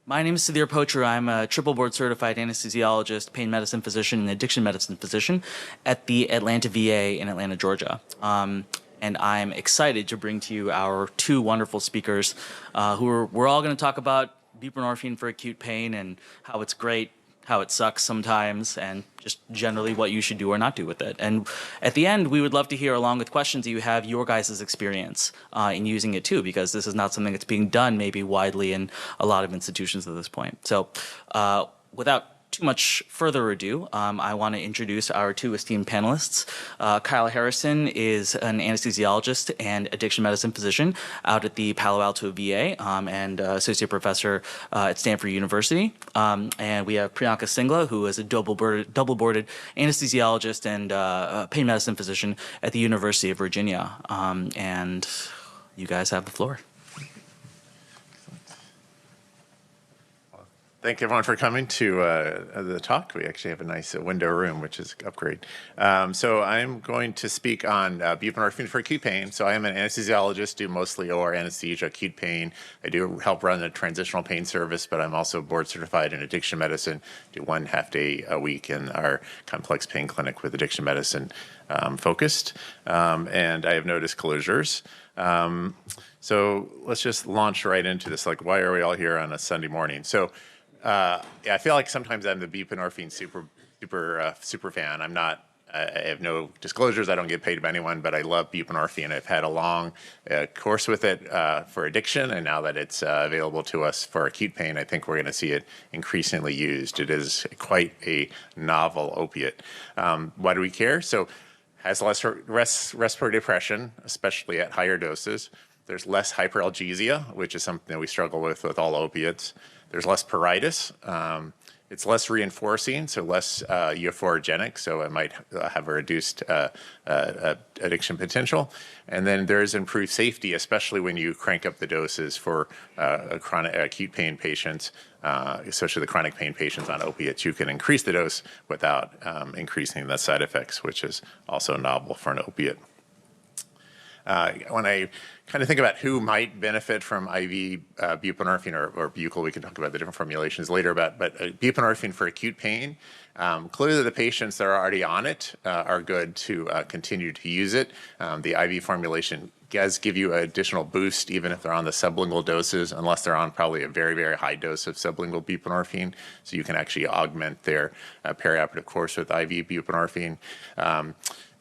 My name is Sudhir Pocher. I'm a triple board certified anesthesiologist, pain medicine physician, and addiction medicine physician at the Atlanta VA in Atlanta, Georgia. And I'm excited to bring to you our two wonderful speakers we're all going to talk about buprenorphine for acute pain and how it's great, how it sucks sometimes, and just generally what you should do or not do with it. And at the end, we would love to hear, along with questions that you have, your guys' experience in using it too, because this is not something that's being done maybe widely in a lot of institutions at this point. So without too much further ado, I want to introduce our two esteemed panelists. Kyle Harrison is an anesthesiologist and addiction medicine physician out at the Palo Alto VA and associate professor at Stanford University. And we have Priyanka Singla, who is a double-boarded anesthesiologist and pain medicine physician at the University of Virginia. And you guys have the floor. Thank everyone for coming to the talk. We actually have a nice window room, which is an upgrade. So I'm going to speak on buprenorphine for acute pain. So I am an anesthesiologist, do mostly OR anesthesia, acute pain. I do help run the transitional pain service, but I'm also board certified in addiction medicine, do 1 half-day a week in our complex pain clinic with addiction medicine focused. And I have no disclosures. So let's just launch right into this. Like, why are we all here on a Sunday morning? So yeah, I feel like sometimes I'm the buprenorphine super fan. I have no disclosures. I don't get paid by anyone, but I love buprenorphine. I've had a long course with it for addiction, and now that it's available to us for acute pain, I think we're going to see it increasingly used. It is quite a novel opiate. Why do we care? So has less respiratory depression, especially at higher doses. There's less hyperalgesia, which is something that we struggle with all opiates. There's less pruritus. It's less reinforcing, so less euphorogenic, so it might have a reduced addiction potential. And then there's improved safety, especially when you crank up the doses for chronic acute pain patients, especially the chronic pain patients on opiates. You can increase the dose without increasing the side effects, which is also novel for an opiate. When I kind of think about who might benefit from IV buprenorphine or buccal, we can talk about the different formulations later, but buprenorphine for acute pain, clearly the patients that are already on it are good to continue to use it. The IV formulation does give you an additional boost even if they're on the sublingual doses, unless they're on probably a very, very high dose of sublingual buprenorphine. So you can actually augment their perioperative course with IV buprenorphine.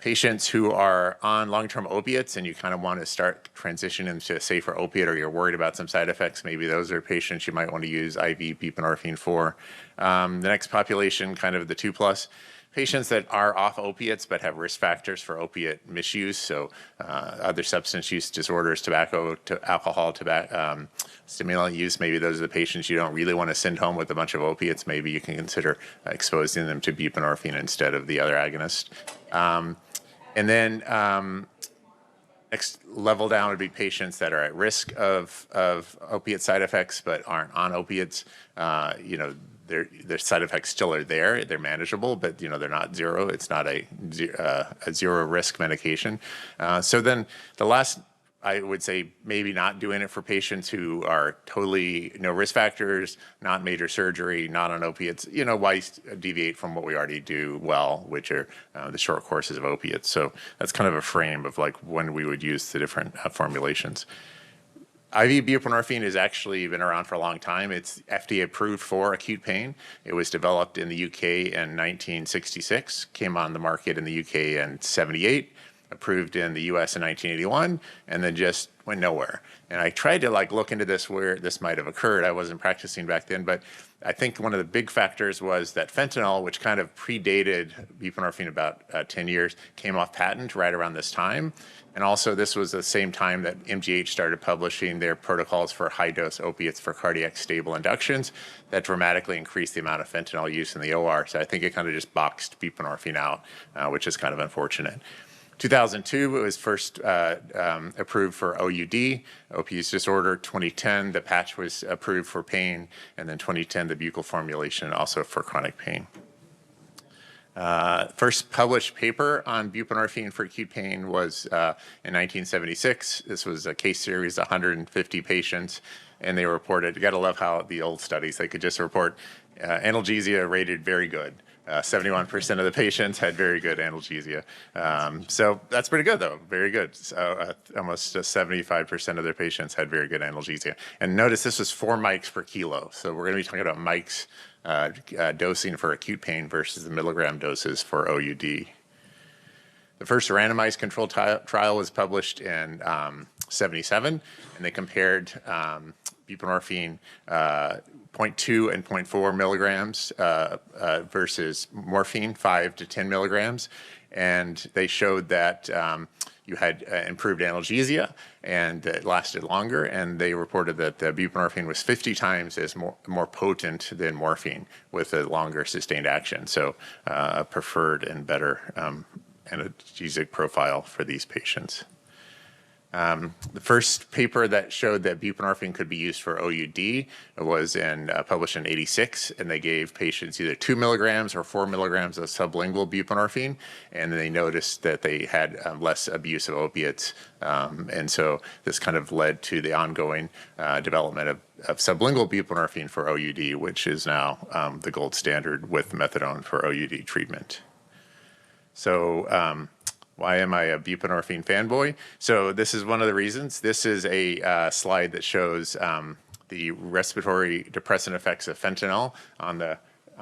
Patients who are on long-term opiates and you kind of want to start transitioning them to a safer opiate, or you're worried about some side effects, maybe those are patients you might want to use IV buprenorphine for. The next population, kind of the 2+, patients that are off opiates but have risk factors for opiate misuse, so other substance use disorders, tobacco, alcohol, stimulant use, maybe those are the patients you don't really want to send home with a bunch of opiates. Maybe you can consider exposing them to buprenorphine instead of the other agonist. And then next level down would be patients that are at risk of opiate side effects but aren't on opiates. Their side effects still are there. They're manageable, but they're not zero. It's not a zero risk medication. So then the last, I would say, maybe not doing it for patients who are totally no risk factors, not major surgery, not on opiates. Why deviate from what we already do well, which are the short courses of opiates. So that's kind of a frame of like when we would use the different formulations. IV buprenorphine has actually been around for a long time. It's FDA approved for acute pain. It was developed in the UK in 1966, came on the market in the UK in 78, approved in the US in 1981, and then just went nowhere. And I tried to look into this where this might have occurred. I wasn't practicing back then, but I think one of the big factors was that fentanyl, which kind of predated buprenorphine about 10 years, came off patent right around this time. And also this was the same time that MGH started publishing their protocols for high-dose opiates for cardiac stable inductions that dramatically increased the amount of fentanyl use in the OR. So I think it kind of just boxed buprenorphine out, which is kind of unfortunate. 2002, it was first approved for OUD, opioid use disorder. 2010, the patch was approved for pain. And then 2010, the buccal formulation also for chronic pain. First published paper on buprenorphine for acute pain was in 1976. This was a case series, 150 patients. and they reported, you got to love how the old studies, they could just report analgesia rated very good. 71% of the patients had very good analgesia. So that's pretty good, though. Very good. So, almost 75% of their patients had very good analgesia. And notice this was 4 mics per kilo. So we're going to be talking about mics dosing for acute pain versus the milligram doses for OUD. The first randomized controlled trial was published in 77, and they compared buprenorphine 0.2 and 0.4 milligrams versus morphine 5 to 10 milligrams. And they showed that you had improved analgesia and it lasted longer. And they reported that the buprenorphine was 50 times as more potent than morphine with a longer sustained action. So a preferred and better analgesic profile for these patients. The first paper that showed that buprenorphine could be used for OUD was published in '86, and they gave patients either 2 milligrams or 4 milligrams of sublingual buprenorphine, and they noticed that they had less abuse of opiates, and so this kind of led to the ongoing development of sublingual buprenorphine for OUD, which is now the gold standard with methadone for OUD treatment. So why am I a buprenorphine fanboy? So this is one of the reasons. This is a slide that shows the respiratory depressant effects of fentanyl. On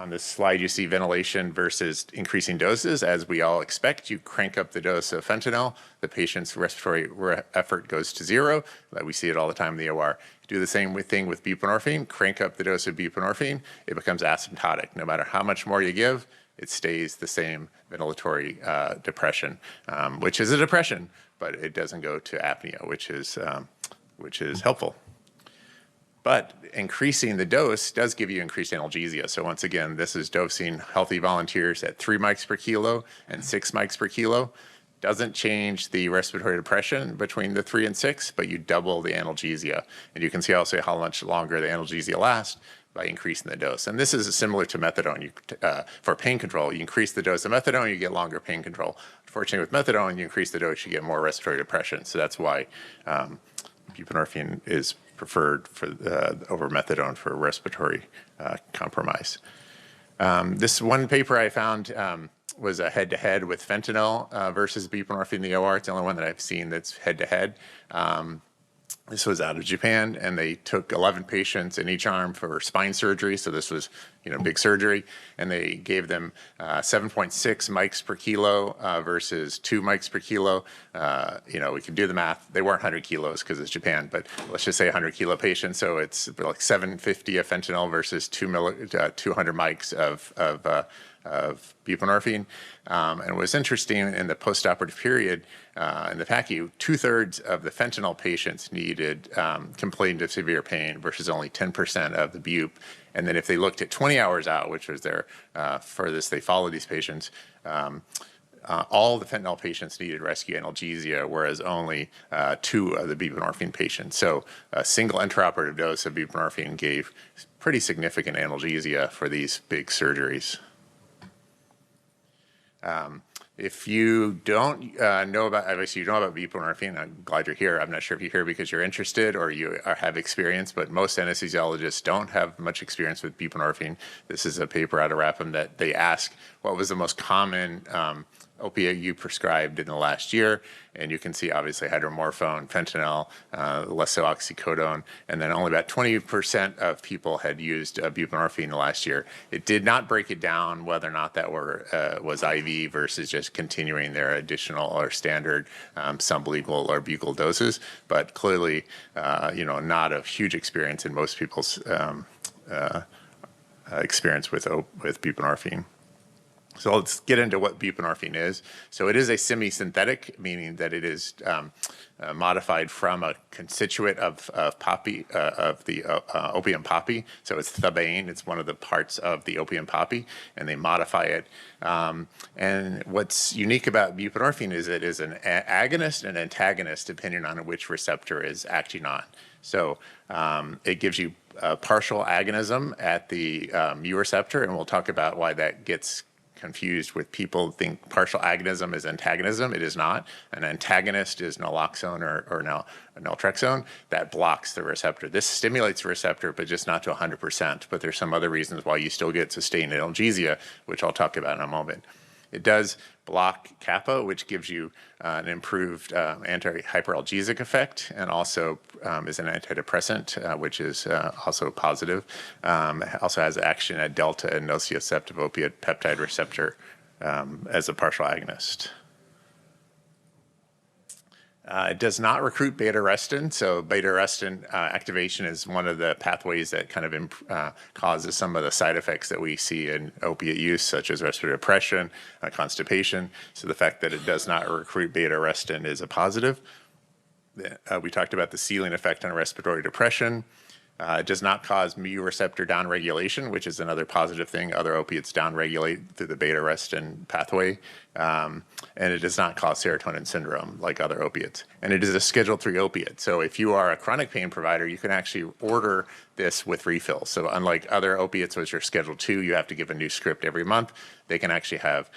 this slide, you see ventilation versus increasing doses. As we all expect, you crank up the dose of fentanyl, the patient's respiratory effort goes to 0. We see it all the time in the OR. Do the same thing with buprenorphine, crank up the dose of buprenorphine, it becomes asymptotic. No matter how much more you give, it stays the same ventilatory depression, which is a depression, but it doesn't go to apnea, which is helpful. But increasing the dose does give you increased analgesia. So once again, this is dosing healthy volunteers at 3 mics per kilo and 6 mics per kilo. Doesn't change the respiratory depression between the 3 and 6, but you double the analgesia. And you can see also how much longer the analgesia lasts by increasing the dose. And this is similar to methadone. For pain control, you increase the dose of methadone, you get longer pain control. Unfortunately, with methadone, you increase the dose, you get more respiratory depression. So that's why buprenorphine is preferred over methadone for respiratory compromise. This one paper I found was a head-to-head with fentanyl versus buprenorphine in the OR. It's the only one that I've seen that's head-to-head. This was out of Japan, and they took 11 patients in each arm for spine surgery. So this was, big surgery, and they gave them 7.6 mics per kilo versus 2 mics per kilo. We can do the math. They weren't 100 kilos because it's Japan, but let's just say 100 kilo patients. So it's like 750 of fentanyl versus 200 mics of buprenorphine. And what's interesting in the postoperative period in the PACU, 2/3 of the fentanyl patients complained of severe pain versus only 10% of the bup. And then if they looked at 20 hours out, which was their furthest they followed these patients, all the fentanyl patients needed rescue analgesia, whereas only 2 of the buprenorphine patients. So a single intraoperative dose of buprenorphine gave pretty significant analgesia for these big surgeries. If you don't know about, obviously you know about buprenorphine, I'm glad you're here. I'm not sure if you're here because you're interested or you have experience, but most anesthesiologists don't have much experience with buprenorphine. This is a paper out of Rapham that they ask what was the most common opiate you prescribed in the last year, and you can see obviously hydromorphone, fentanyl, less so oxycodone, and then only about 20% of people had used buprenorphine last year. It did not break it down whether or not that was IV versus just continuing their additional or standard sublingual or buccal doses, but clearly, not a huge experience in most people's experience with buprenorphine. So let's get into what buprenorphine is. So it is a semi-synthetic, meaning that it is modified from a constituent of poppy, of the opium poppy. So it's thebaine. It's one of the parts of the opium poppy, and they modify it. And what's unique about buprenorphine is it is an agonist and antagonist depending on which receptor is acting on. So it gives you partial agonism at the mu receptor, and we'll talk about why that gets confused with people think partial agonism is antagonism. It is not. An antagonist is naloxone or naltrexone that blocks the receptor. This stimulates the receptor, but just not to 100%. But there's some other reasons why you still get sustained analgesia, which I'll talk about in a moment. It does block kappa, which gives you an improved anti-hyperalgesic effect, and also is an antidepressant, which is also positive. Also has action at delta and nociceptive opiate peptide receptor as a partial agonist. It does not recruit beta-arrestin, so beta-arrestin activation is one of the pathways that kind of causes some of the side effects that we see in opiate use, such as respiratory depression, constipation. So the fact that it does not recruit beta-arrestin is a positive. We talked about the ceiling effect on respiratory depression. It does not cause mu receptor downregulation, which is another positive thing. Other opiates downregulate through the beta-arrestin pathway. And it does not cause serotonin syndrome like other opiates. And it is a Schedule III opiate. So if you are a chronic pain provider, you can actually order this with refills. So unlike other opiates, which are Schedule II, you have to give a new script every month. They can actually have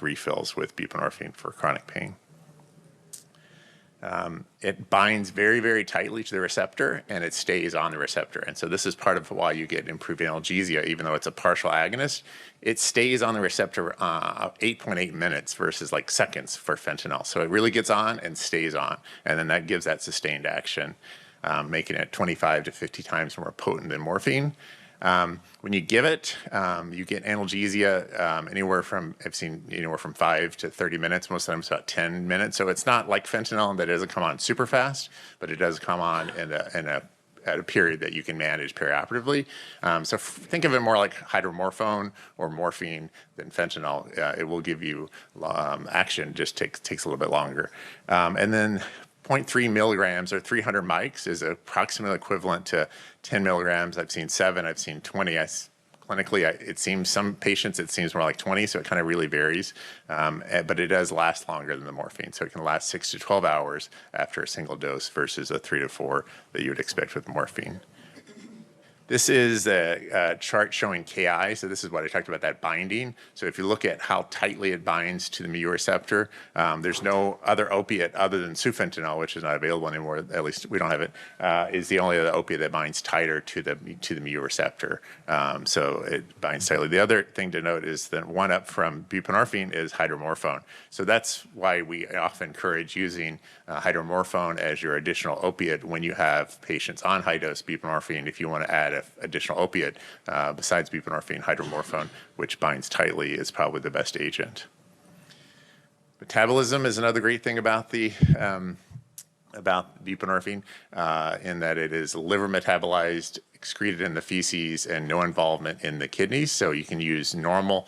refills with buprenorphine for chronic pain. It binds very, very tightly to the receptor, and it stays on the receptor. And so this is part of why you get improved analgesia, even though it's a partial agonist. It stays on the receptor 8.8 minutes versus like seconds for fentanyl. So it really gets on and stays on, and then that gives that sustained action, making it 25 to 50 times more potent than morphine. When you give it, you get analgesia anywhere from, I've seen anywhere from 5 to 30 minutes, most of the time it's about 10 minutes. So it's not like fentanyl that doesn't come on super fast, but it does come on at a period that you can manage perioperatively. So think of it more like hydromorphone or morphine than fentanyl. It will give you action, just takes a little bit longer. And then 0.3 milligrams or 300 mics is approximately equivalent to 10 milligrams. I've seen 7, I've seen 20. Clinically, it seems some patients, it seems more like 20, so it kind of really varies. But it does last longer than the morphine. So it can last 6 to 12 hours after a single dose versus a 3 to 4 that you would expect with morphine. This is a chart showing Ki, so this is what I talked about, that binding. So if you look at how tightly it binds to the mu receptor, there's no other opiate other than sufentanil, which is not available anymore, at least we don't have it, is the only other opiate that binds tighter to the mu receptor. So it binds tightly. The other thing to note is that one up from buprenorphine is hydromorphone. So that's why we often encourage using hydromorphone as your additional opiate when you have patients on high-dose buprenorphine, if you want to add an additional opiate besides buprenorphine. Hydromorphone, which binds tightly, is probably the best agent. Metabolism is another great thing about buprenorphine, in that it is liver metabolized, excreted in the feces, and no involvement in the kidneys. So you can use normal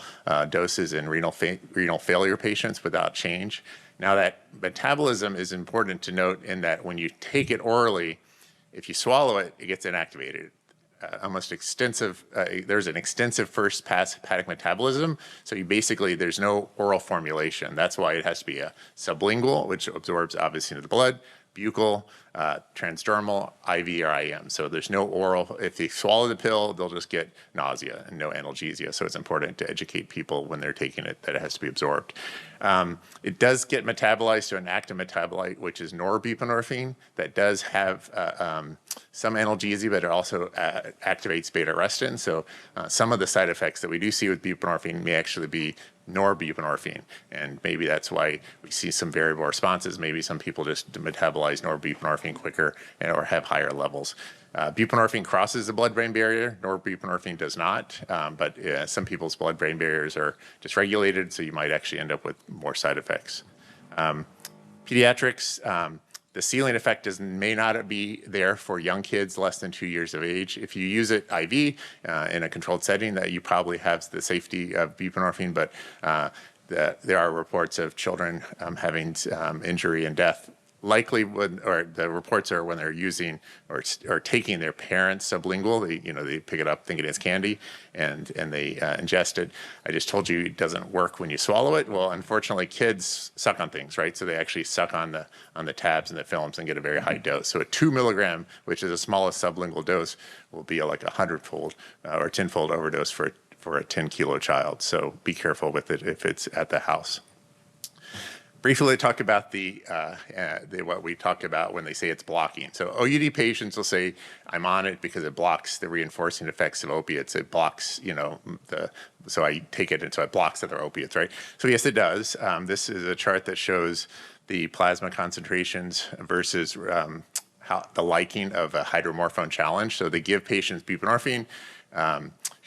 doses in renal failure patients without change. Now that metabolism is important to note in that when you take it orally, if you swallow it, it gets inactivated. There's an extensive first pass hepatic metabolism. So there's no oral formulation. That's why it has to be a sublingual, which absorbs obviously into the blood, buccal, transdermal, IV, or IM. So there's no oral. If they swallow the pill, they'll just get nausea and no analgesia. So it's important to educate people when they're taking it that it has to be absorbed. It does get metabolized to an active metabolite, which is norbuprenorphine, that does have some analgesia, but it also activates beta-arrestin. So some of the side effects that we do see with buprenorphine may actually be norbuprenorphine, and maybe that's why we see some variable responses. Maybe some people just metabolize norbuprenorphine quicker or have higher levels. Buprenorphine crosses the blood-brain barrier. Norbuprenorphine does not, but some people's blood-brain barriers are dysregulated, so you might actually end up with more side effects. Pediatrics, the ceiling effect may not be there for young kids less than 2 years of age. If you use it IV in a controlled setting, that you probably have the safety of buprenorphine, but there are reports of children having injury and death. Likely, the reports are when they're using or taking their parents' sublingual, they pick it up thinking it's candy, and they ingest it. I just told you it doesn't work when you swallow it. Well, unfortunately, kids suck on things, right? So they actually suck on the tabs and the films and get a very high dose. So a 2 milligram, which is the smallest sublingual dose, will be like 100-fold or 10-fold overdose for for a 10-kilo child. So be careful with it if it's at the house. Briefly talk about what we talk about when they say it's blocking. So OUD patients will say, I'm on it because it blocks the reinforcing effects of opiates. It blocks, so I take it and so it blocks other opiates, right? So yes, it does. This is a chart that shows the plasma concentrations versus how the liking of a hydromorphone challenge. So they give patients buprenorphine,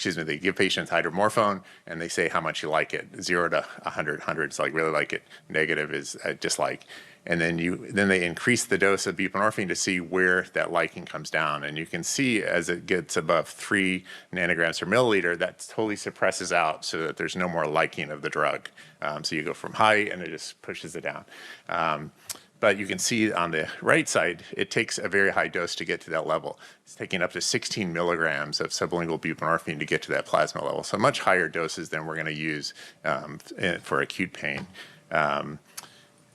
they give patients hydromorphone and they say how much you like it. 0 to 100, 100 is like really like it. Negative is dislike. And then they increase the dose of buprenorphine to see where that liking comes down. And you can see as it gets above 3 nanograms per milliliter, that totally suppresses out so that there's no more liking of the drug. So you go from high and it just pushes it down. But you can see on the right side, it takes a very high dose to get to that level. It's taking up to 16 milligrams of sublingual buprenorphine to get to that plasma level. So much higher doses than we're going to use for acute pain.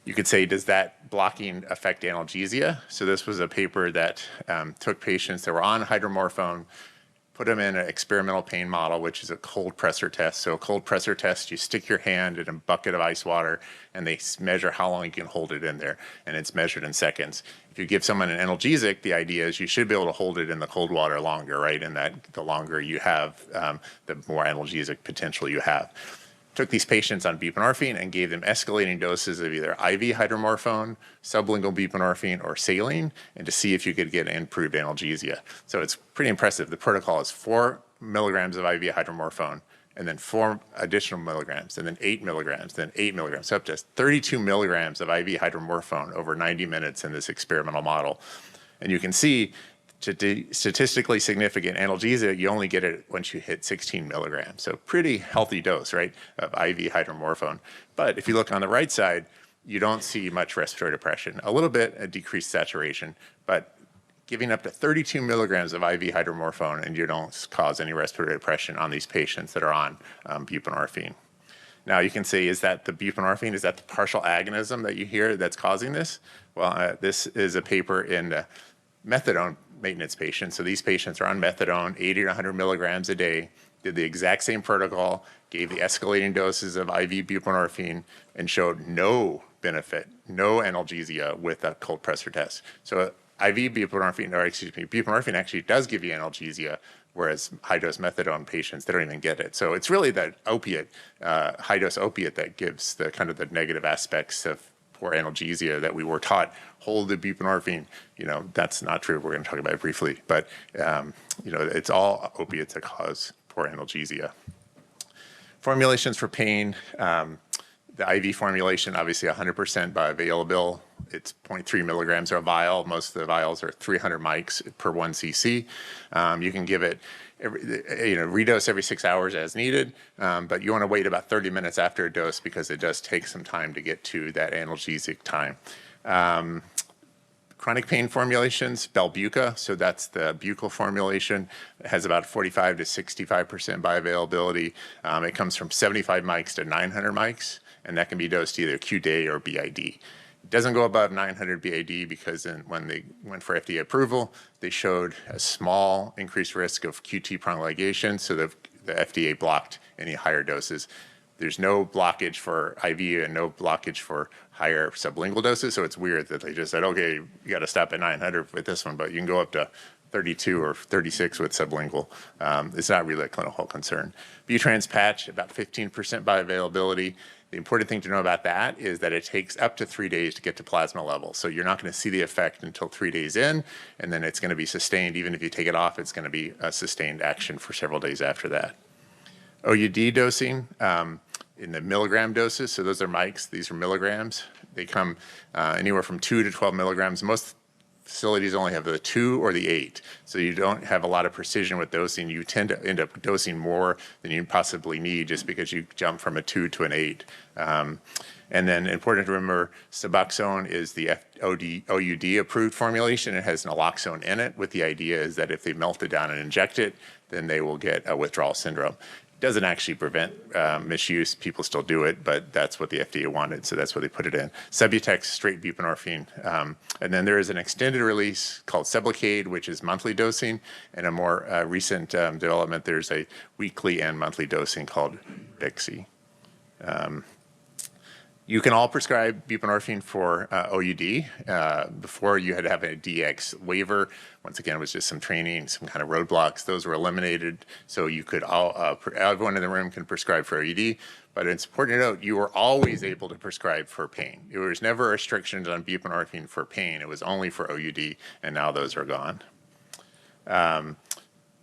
You could say, does that blocking affect analgesia? So this was a paper that took patients that were on hydromorphone, put them in an experimental pain model, which is a cold pressor test. So a cold pressor test, you stick your hand in a bucket of ice water and they measure how long you can hold it in there, and it's measured in seconds. If you give someone an analgesic, the idea is you should be able to hold it in the cold water longer, right? And that the longer you have, the more analgesic potential you have. Took these patients on buprenorphine and gave them escalating doses of either IV hydromorphone, sublingual buprenorphine, or saline, and to see if you could get improved analgesia. So it's pretty impressive. The protocol is 4 milligrams of IV hydromorphone, and then 4 additional milligrams, and then 8 milligrams, then 8 milligrams, so up to 32 milligrams of IV hydromorphone over 90 minutes in this experimental model. And you can see statistically significant analgesia, you only get it once you hit 16 milligrams. So pretty healthy dose, right, of IV hydromorphone. But if you look on the right side, you don't see much respiratory depression. A little bit, a decreased saturation, but giving up to 32 milligrams of IV hydromorphone and you don't cause any respiratory depression on these patients that are on buprenorphine. Now you can say, is that the buprenorphine, is that the partial agonism that you hear that's causing this? Well, this is a paper in methadone maintenance patients. So these patients are on methadone, 80 to 100 milligrams a day, did the exact same protocol, gave the escalating doses of IV buprenorphine, and showed no benefit, no analgesia with a cold pressor test. So IV buprenorphine, buprenorphine actually does give you analgesia, whereas high-dose methadone patients, they don't even get it. So it's really that opiate, high-dose opiate that gives the kind of the negative aspects of poor analgesia that we were taught, hold the buprenorphine. That's not true. We're going to talk about it briefly. But, it's all opiates that cause poor analgesia. Formulations for pain. The IV formulation, obviously 100% bioavailable. It's 0.3 milligrams a vial. Most of the vials are 300 mics per 1 cc. You can give it, redose every 6 hours as needed, but you want to wait about 30 minutes after a dose because it does take some time to get to that analgesic time. Chronic pain formulations, Belbuca, so that's the buccal formulation. It has about 45 to 65% bioavailability. It comes from 75 mics to 900 mics, and that can be dosed either QD or BID. It doesn't go above 900 BID because when they went for FDA approval, they showed a small increased risk of QT prolongation, so the FDA blocked any higher doses. There's no blockage for IV and no blockage for higher sublingual doses, so it's weird that they just said, okay, you got to stop at 900 with this one, but you can go up to 32 or 36 with sublingual. It's not really a clinical concern. Butrans patch, about 15% bioavailability. The important thing to know about that is that it takes up to 3 days to get to plasma level. So you're not going to see the effect until 3 days in, and then it's going to be sustained. Even if you take it off, it's going to be a sustained action for several days after that. OUD dosing in the milligram doses. So those are mics. These are milligrams. They come anywhere from 2 to 12 milligrams. Most facilities only have the 2 or the 8. So you don't have a lot of precision with dosing. You tend to end up dosing more than you possibly need just because you jump from a 2 to an 8. And then important to remember, Suboxone is the OUD approved formulation. It has naloxone in it with the idea is that if they melt it down and inject it, then they will get a withdrawal syndrome. Doesn't actually prevent misuse. People still do it, but that's what the FDA wanted, so that's what they put it in. Subutex, straight buprenorphine. And then there is an extended release called Sublocade, which is monthly dosing. And a more recent development, there's a weekly and monthly dosing called Bixi. You can all prescribe buprenorphine for OUD. Before, you had to have a DX waiver. Once again, it was just some training, some kind of roadblocks. Those were eliminated, so you could everyone in the room can prescribe for OUD. But it's important to note, you were always able to prescribe for pain. There was never restrictions on buprenorphine for pain. It was only for OUD, and now those are gone.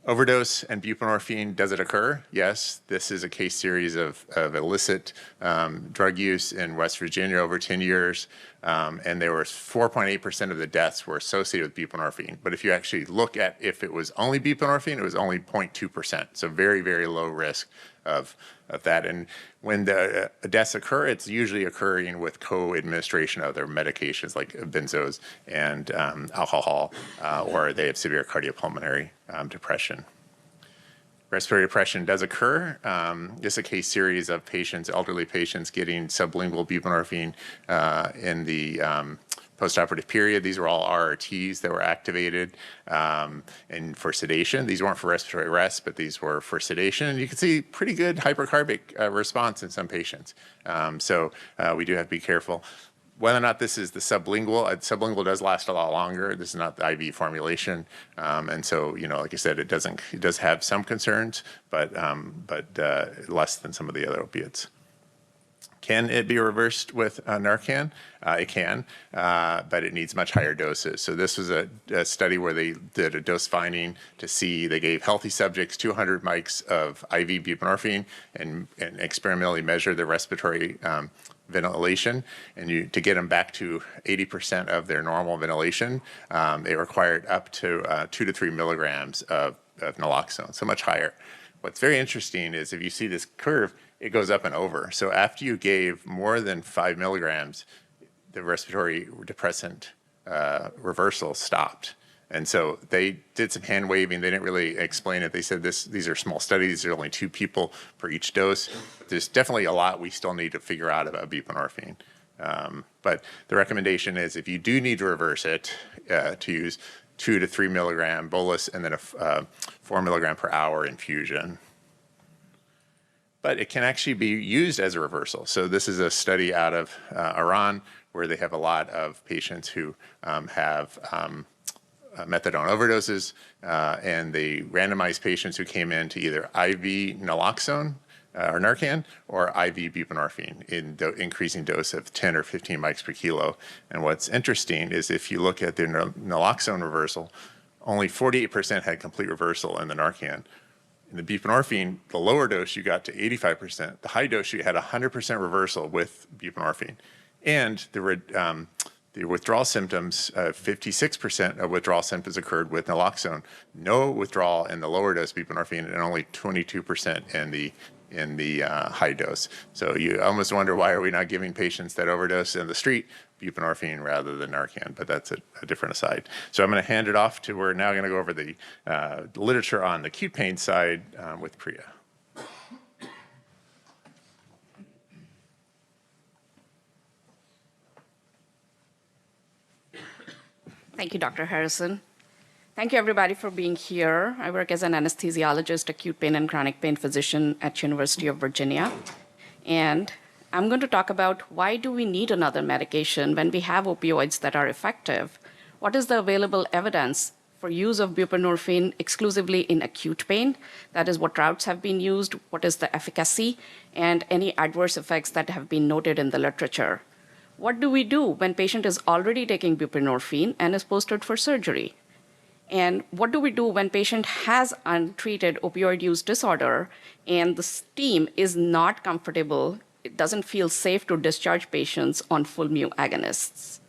Overdose and buprenorphine, does it occur? Yes. This is a case series of illicit drug use in West Virginia over 10 years, and there was 4.8% of the deaths were associated with buprenorphine. But if you actually look at if it was only buprenorphine, it was only 0.2%, so very, very low risk of that. And when the deaths occur, it's usually occurring with co-administration of other medications like benzos and alcohol, or they have severe cardiopulmonary depression. Respiratory depression does occur. This is a case series of patients, elderly patients, getting sublingual buprenorphine in the postoperative period. These were all RRTs that were activated and for sedation. These weren't for respiratory arrest, but these were for sedation. And you can see pretty good hypercarbic response in some patients. So we do have to be careful. Whether or not this is the sublingual does last a lot longer. This is not the IV formulation, and so like I said, it does have some concerns, but less than some of the other opiates. Can it be reversed with Narcan? It can, but it needs much higher doses. So this was a study where they did a dose finding to see. They gave healthy subjects 200 mics of IV buprenorphine and experimentally measured their respiratory ventilation, and to get them back to 80% of their normal ventilation, it required up to 2 to 3 milligrams of naloxone, so much higher. What's very interesting is if you see this curve, it goes up and over. So after you gave more than 5 milligrams, the respiratory depressant reversal stopped. And so they did some hand waving. They didn't really explain it. They said these are small studies. There are only 2 people per each dose. There's definitely a lot we still need to figure out about buprenorphine. But the recommendation is if you do need to reverse it, to use 2 to 3 milligram bolus and then a 4 milligram per hour infusion. But it can actually be used as a reversal. So this is a study out of Iran where they have a lot of patients who have methadone overdoses, and they randomized patients who came in to either IV naloxone or Narcan or IV buprenorphine in increasing dose of 10 or 15 mics per kilo. And what's interesting is if you look at the naloxone reversal, only 48% had complete reversal in the Narcan. In the buprenorphine, the lower dose you got to 85%. The high dose you had 100% reversal with buprenorphine. And the withdrawal symptoms, 56% of withdrawal symptoms occurred with naloxone. No withdrawal in the lower dose buprenorphine, and only 22% in the high dose. So you almost wonder, why are we not giving patients that overdose in the street buprenorphine rather than Narcan? But that's a different aside. So I'm going to hand it off to, we're now going to go over the literature on the acute pain side with Priya. Thank you, Dr. Harrison. Thank you, everybody, for being here. I work as an anesthesiologist, acute pain and chronic pain physician at University of Virginia. And I'm going to talk about why do we need another medication when we have opioids that are effective? What is the available evidence for use of buprenorphine exclusively in acute pain? That is, what routes have been used, what is the efficacy, and any adverse effects that have been noted in the literature. What do we do when patient is already taking buprenorphine and is posted for surgery? And what do we do when patient has untreated opioid use disorder and the team is not comfortable, it doesn't feel safe to discharge patients on full mu agonists?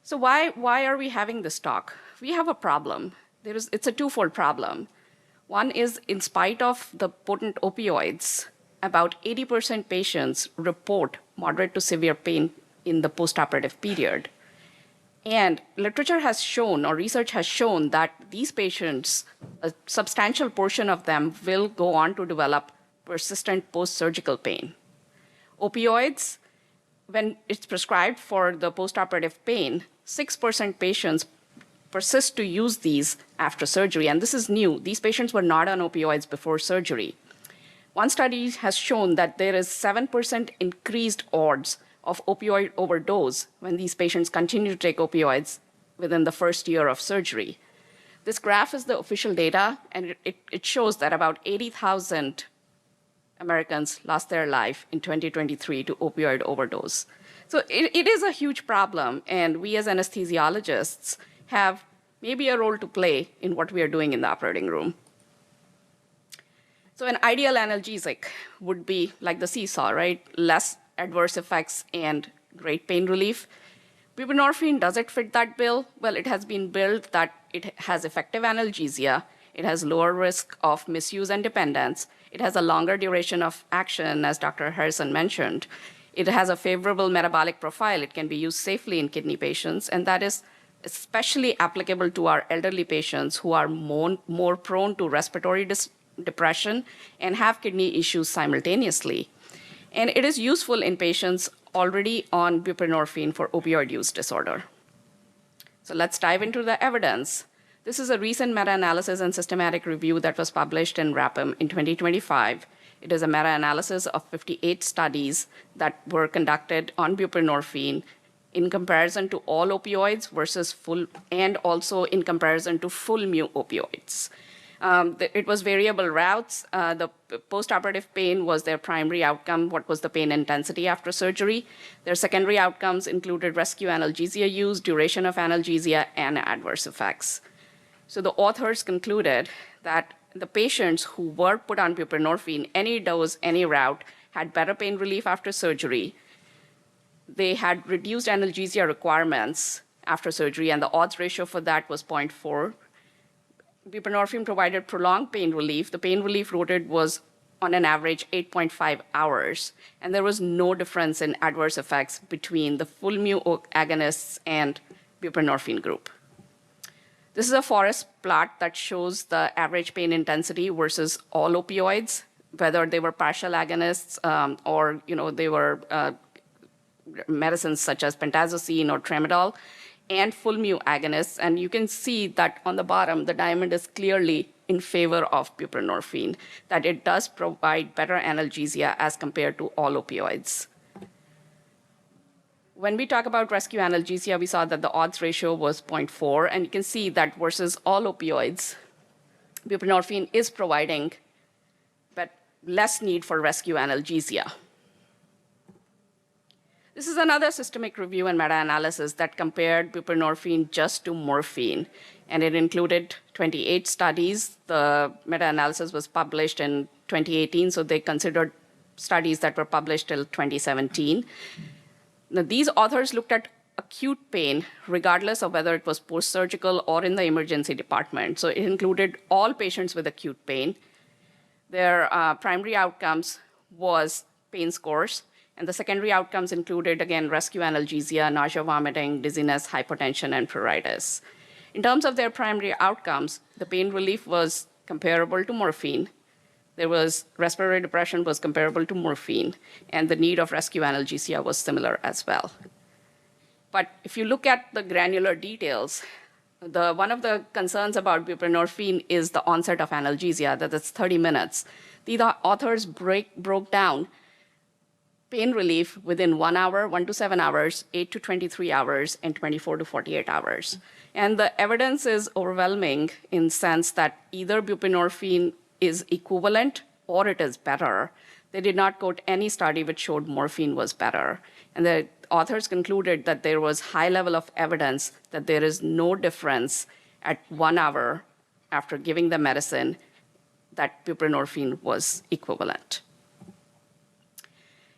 So why are we having this talk? We have a problem. It's a twofold problem. One is, in spite of the potent opioids, about 80% patients report moderate to severe pain in the postoperative period. And literature has shown, or research has shown, that these patients, a substantial portion of them will go on to develop persistent post-surgical pain. Opioids, when it's prescribed for the postoperative pain, 6% patients persist to use these after surgery, and this is new. These patients were not on opioids before surgery. One study has shown that there is 7% increased odds of opioid overdose when these patients continue to take opioids within the first year of surgery. This graph is the official data, and it shows that about 80,000 Americans lost their life in 2023 to opioid overdose. So it is a huge problem, and we as anesthesiologists have maybe a role to play in what we are doing in the operating room. So an ideal analgesic would be like the seesaw, right? Less adverse effects and great pain relief. Buprenorphine, does it fit that bill? Well, it has been billed that it has effective analgesia, it has lower risk of misuse and dependence, it has a longer duration of action, as Dr. Harrison mentioned. It has a favorable metabolic profile. It can be used safely in kidney patients, and that is especially applicable to our elderly patients who are more prone to respiratory depression and have kidney issues simultaneously. And it is useful in patients already on buprenorphine for opioid use disorder. So let's dive into the evidence. This is a recent meta-analysis and systematic review that was published in RAPM in 2025. It is a meta-analysis of 58 studies that were conducted on buprenorphine in comparison to all opioids versus full, and also in comparison to full mu opioids. It was variable routes. The postoperative pain was their primary outcome. What was the pain intensity after surgery? Their secondary outcomes included rescue analgesia use, duration of analgesia, and adverse effects. So the authors concluded that the patients who were put on buprenorphine, any dose, any route, had better pain relief after surgery. They had reduced analgesia requirements after surgery, and the odds ratio for that was 0.4. Buprenorphine provided prolonged pain relief. The pain relief rated was, on an average, 8.5 hours, and there was no difference in adverse effects between the full mu agonists and buprenorphine group. This is a forest plot that shows the average pain intensity versus all opioids, whether they were partial agonists or they were medicines such as pentazocine or tramadol, and full mu agonists. And you can see that on the bottom, the diamond is clearly in favor of buprenorphine, that it does provide better analgesia as compared to all opioids. When we talk about rescue analgesia, we saw that the odds ratio was 0.4, and you can see that versus all opioids, buprenorphine is providing but less need for rescue analgesia. This is another systemic review and meta-analysis that compared buprenorphine just to morphine, and it included 28 studies. The meta-analysis was published in 2018, so they considered studies that were published till 2017. Now, these authors looked at acute pain, regardless of whether it was post-surgical or in the emergency department. So it included all patients with acute pain. Their primary outcomes was pain scores, and the secondary outcomes included, again, rescue analgesia, nausea, vomiting, dizziness, hypotension, and pruritus. In terms of their primary outcomes, the pain relief was comparable to morphine. There was respiratory depression was comparable to morphine, and the need of rescue analgesia was similar as well. But if you look at the granular details, one of the concerns about buprenorphine is the onset of analgesia, that it's 30 minutes. The authors broke down pain relief within 1 hour, 1 to 7 hours, 8 to 23 hours, and 24 to 48 hours. And the evidence is overwhelming in the sense that either buprenorphine is equivalent or it is better. They did not quote any study which showed morphine was better. And the authors concluded that there was high level of evidence that there is no difference at 1 hour after giving the medicine that buprenorphine was equivalent.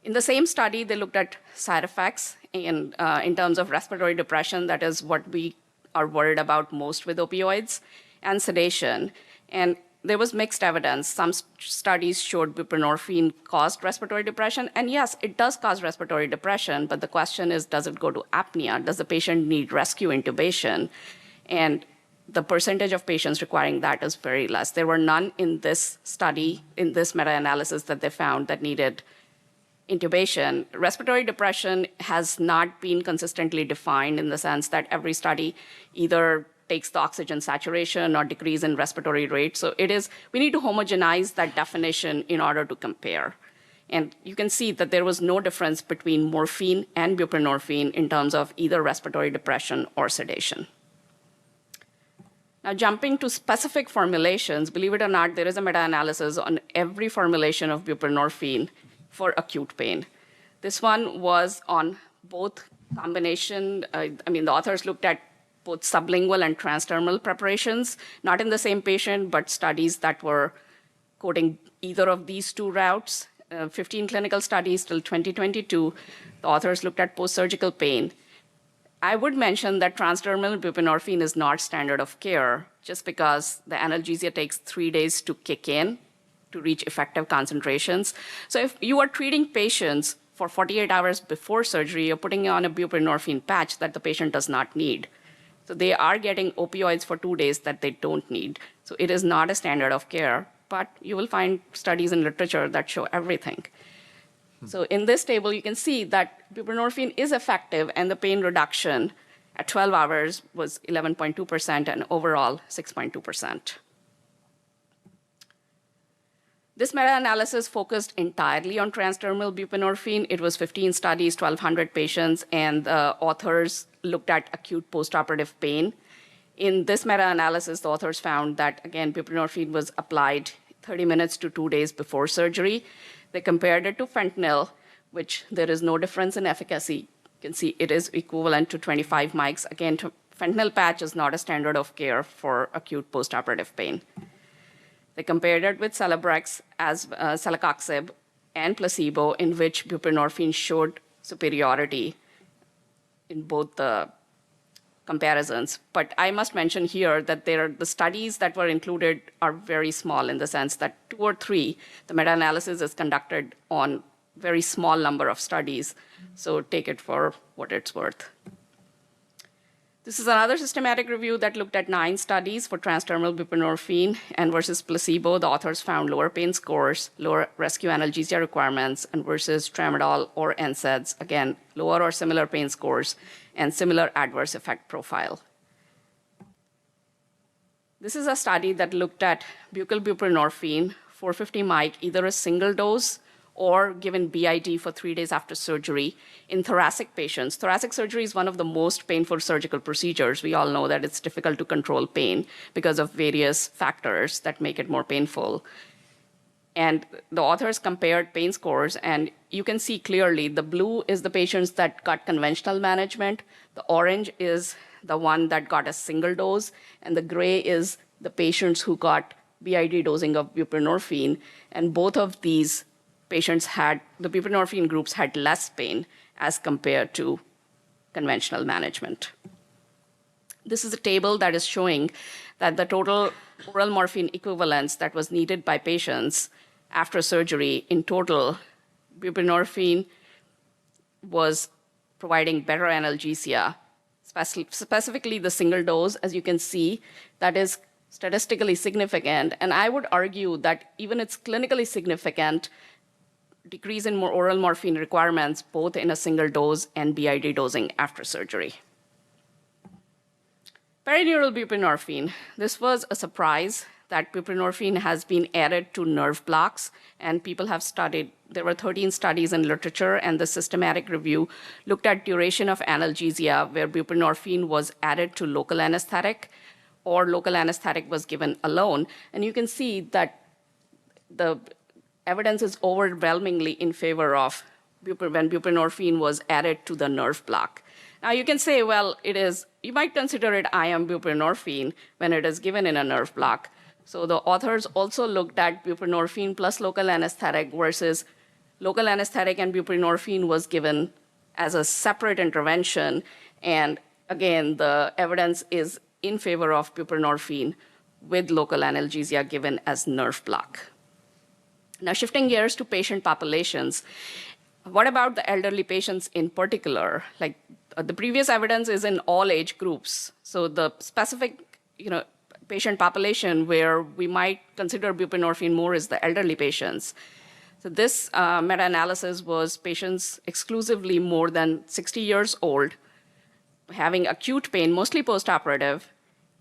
In the same study, they looked at side effects in terms of respiratory depression, that is what we are worried about most with opioids, and sedation. And there was mixed evidence. Some studies showed buprenorphine caused respiratory depression. And yes, it does cause respiratory depression, but the question is, does it go to apnea? Does the patient need rescue intubation? And the percentage of patients requiring that is very less. There were none in this study, in this meta-analysis that they found that needed intubation. Respiratory depression has not been consistently defined in the sense that every study either takes the oxygen saturation or decrease in respiratory rate. So we need to homogenize that definition in order to compare. And you can see that there was no difference between morphine and buprenorphine in terms of either respiratory depression or sedation. Now, jumping to specific formulations, believe it or not, there is a meta-analysis on every formulation of buprenorphine for acute pain. This one was on both combination. The authors looked at both sublingual and transdermal preparations, not in the same patient, but studies that were quoting either of these two routes. 15 clinical studies till 2022. The authors looked at post-surgical pain. I would mention that transdermal buprenorphine is not standard of care just because the analgesia takes 3 days to kick in to reach effective concentrations. So if you are treating patients for 48 hours before surgery, you're putting on a buprenorphine patch that the patient does not need. So they are getting opioids for 2 days that they don't need. So it is not a standard of care, but you will find studies in literature that show everything. So in this table, you can see that buprenorphine is effective, and the pain reduction at 12 hours was 11.2% and overall 6.2%. This meta-analysis focused entirely on transdermal buprenorphine. It was 15 studies, 1,200 patients, and the authors looked at acute postoperative pain. In this meta-analysis, the authors found that, again, buprenorphine was applied 30 minutes to 2 days before surgery. They compared it to fentanyl, which there is no difference in efficacy. You can see it is equivalent to 25 mics. Again, fentanyl patch is not a standard of care for acute postoperative pain. They compared it with Celebrex as celecoxib and placebo, in which buprenorphine showed superiority in both the comparisons. But I must mention here that the studies that were included are very small in the sense that 2 or 3, the meta-analysis is conducted on very small number of studies. So take it for what it's worth. This is another systematic review that looked at 9 studies for transdermal buprenorphine and versus placebo. The authors found lower pain scores, lower rescue analgesia requirements, and versus tramadol or NSAIDs, again, lower or similar pain scores, and similar adverse effect profile. This is a study that looked at buccal buprenorphine, 450 mic, either a single dose or given BID for 3 days after surgery in thoracic patients. Thoracic surgery is one of the most painful surgical procedures. We all know that it's difficult to control pain because of various factors that make it more painful. And the authors compared pain scores, and you can see clearly the blue is the patients that got conventional management, the orange is the one that got a single dose, and the gray is the patients who got BID dosing of buprenorphine. And both of these patients the buprenorphine groups had less pain as compared to conventional management. This is a table that is showing that the total oral morphine equivalence that was needed by patients after surgery, in total, buprenorphine was providing better analgesia, specifically the single dose, as you can see, that is statistically significant. And I would argue that even it's clinically significant, decrease in oral morphine requirements, both in a single dose and BID dosing after surgery. Perineural buprenorphine. This was a surprise that buprenorphine has been added to nerve blocks, and people have studied. There were 13 studies in literature, and the systematic review looked at duration of analgesia where buprenorphine was added to local anesthetic or local anesthetic was given alone. And you can see that the evidence is overwhelmingly in favor of when buprenorphine was added to the nerve block. Now you can say, well, you might consider it IM buprenorphine when it is given in a nerve block. So the authors also looked at buprenorphine plus local anesthetic versus local anesthetic and buprenorphine was given as a separate intervention. And again, the evidence is in favor of buprenorphine with local analgesia given as nerve block. Now, shifting gears to patient populations, what about the elderly patients in particular? Like the previous evidence is in all age groups. So the specific, patient population where we might consider buprenorphine more is the elderly patients. So this meta-analysis was patients exclusively more than 60 years old, having acute pain, mostly postoperative,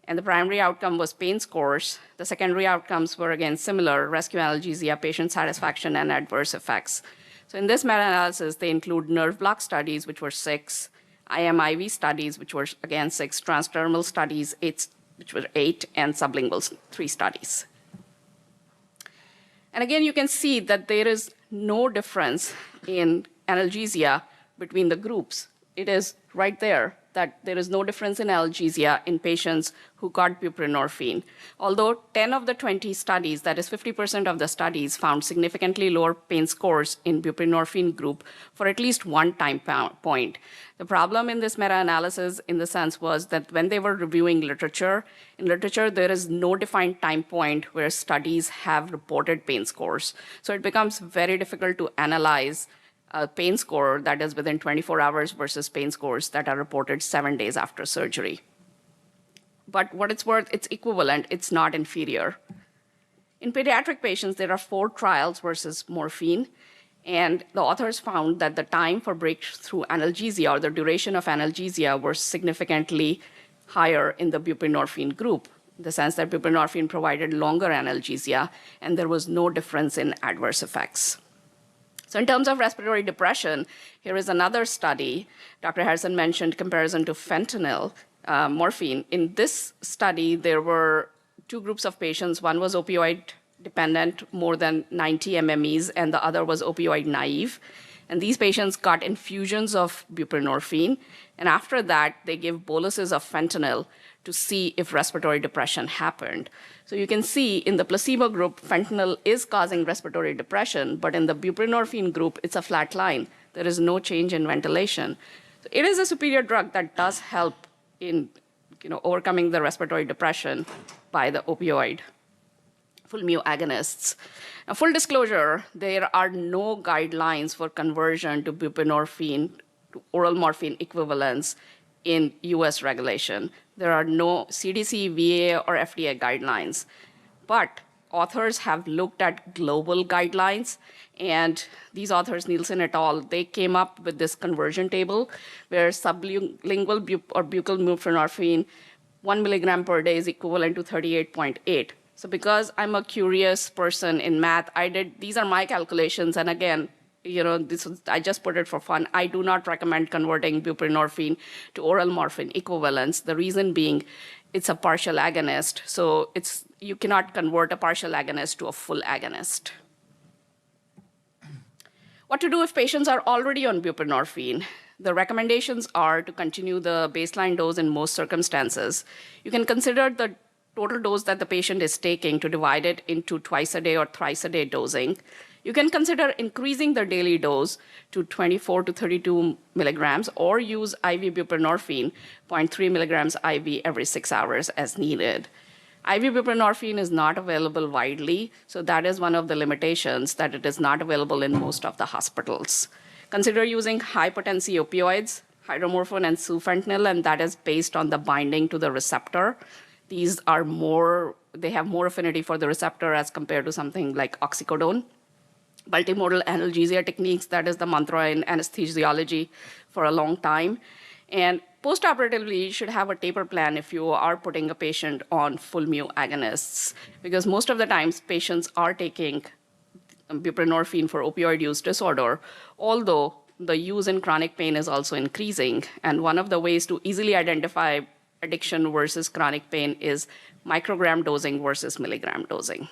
and the primary outcome was pain scores. The secondary outcomes were, again, similar: rescue analgesia, patient satisfaction, and adverse effects. So in this meta-analysis, they include nerve block studies, which were 6, IMIV studies, which were, again, 6, transdermal studies, which were 8, and sublingual 3 studies. And again, you can see that there is no difference in analgesia between the groups. It is right there that there is no difference in analgesia in patients who got buprenorphine. Although 10 of the 20 studies, that is 50% of the studies, found significantly lower pain scores in buprenorphine group for at least one time point. The problem in this meta-analysis, in the sense, was that when they were reviewing literature, in literature there is no defined time point where studies have reported pain scores. So it becomes very difficult to analyze a pain score that is within 24 hours versus pain scores that are reported 7 days after surgery. But what it's worth, it's equivalent, it's not inferior. In pediatric patients, there are 4 trials versus morphine, and the authors found that the time for breakthrough analgesia, or the duration of analgesia, were significantly higher in the buprenorphine group, in the sense that buprenorphine provided longer analgesia, and there was no difference in adverse effects. So in terms of respiratory depression, here is another study. Dr. Harrison mentioned comparison to fentanyl, morphine. In this study, there were 2 groups of patients. One was opioid dependent, more than 90 MMEs, and the other was opioid naive. And these patients got infusions of buprenorphine, and after that, they gave boluses of fentanyl to see if respiratory depression happened. So you can see in the placebo group, fentanyl is causing respiratory depression, but in the buprenorphine group, it's a flat line. There is no change in ventilation. So it is a superior drug that does help in overcoming the respiratory depression by the opioid full mu agonists. Now, full disclosure, there are no guidelines for conversion to buprenorphine to oral morphine equivalents in US regulation. There are no CDC, VA, or FDA guidelines. But authors have looked at global guidelines, and these authors, Nielsen et al., they came up with this conversion table where sublingual or buccal buprenorphine, 1 milligram per day is equivalent to 38.8. So because I'm a curious person in math, these are my calculations, and again, I just put it for fun. I do not recommend converting buprenorphine to oral morphine equivalents. The reason being, it's a partial agonist, so you cannot convert a partial agonist to a full agonist. What to do if patients are already on buprenorphine? The recommendations are to continue the baseline dose in most circumstances. You can consider the total dose that the patient is taking to divide it into twice a day or thrice a day dosing. You can consider increasing the daily dose to 24 to 32 milligrams, or use IV buprenorphine, 0.3 milligrams IV every 6 hours as needed. IV buprenorphine is not available widely, so that is one of the limitations, that it is not available in most of the hospitals. Consider using high-potency opioids, hydromorphone and sufentanil, and that is based on the binding to the receptor. These are they have more affinity for the receptor as compared to something like oxycodone. Multimodal analgesia techniques, that is the mantra in anesthesiology for a long time. And postoperatively, you should have a taper plan if you are putting a patient on full mu agonists, because most of the times patients are taking buprenorphine for opioid use disorder, although the use in chronic pain is also increasing. And one of the ways to easily identify addiction versus chronic pain is microgram dosing versus milligram dosing.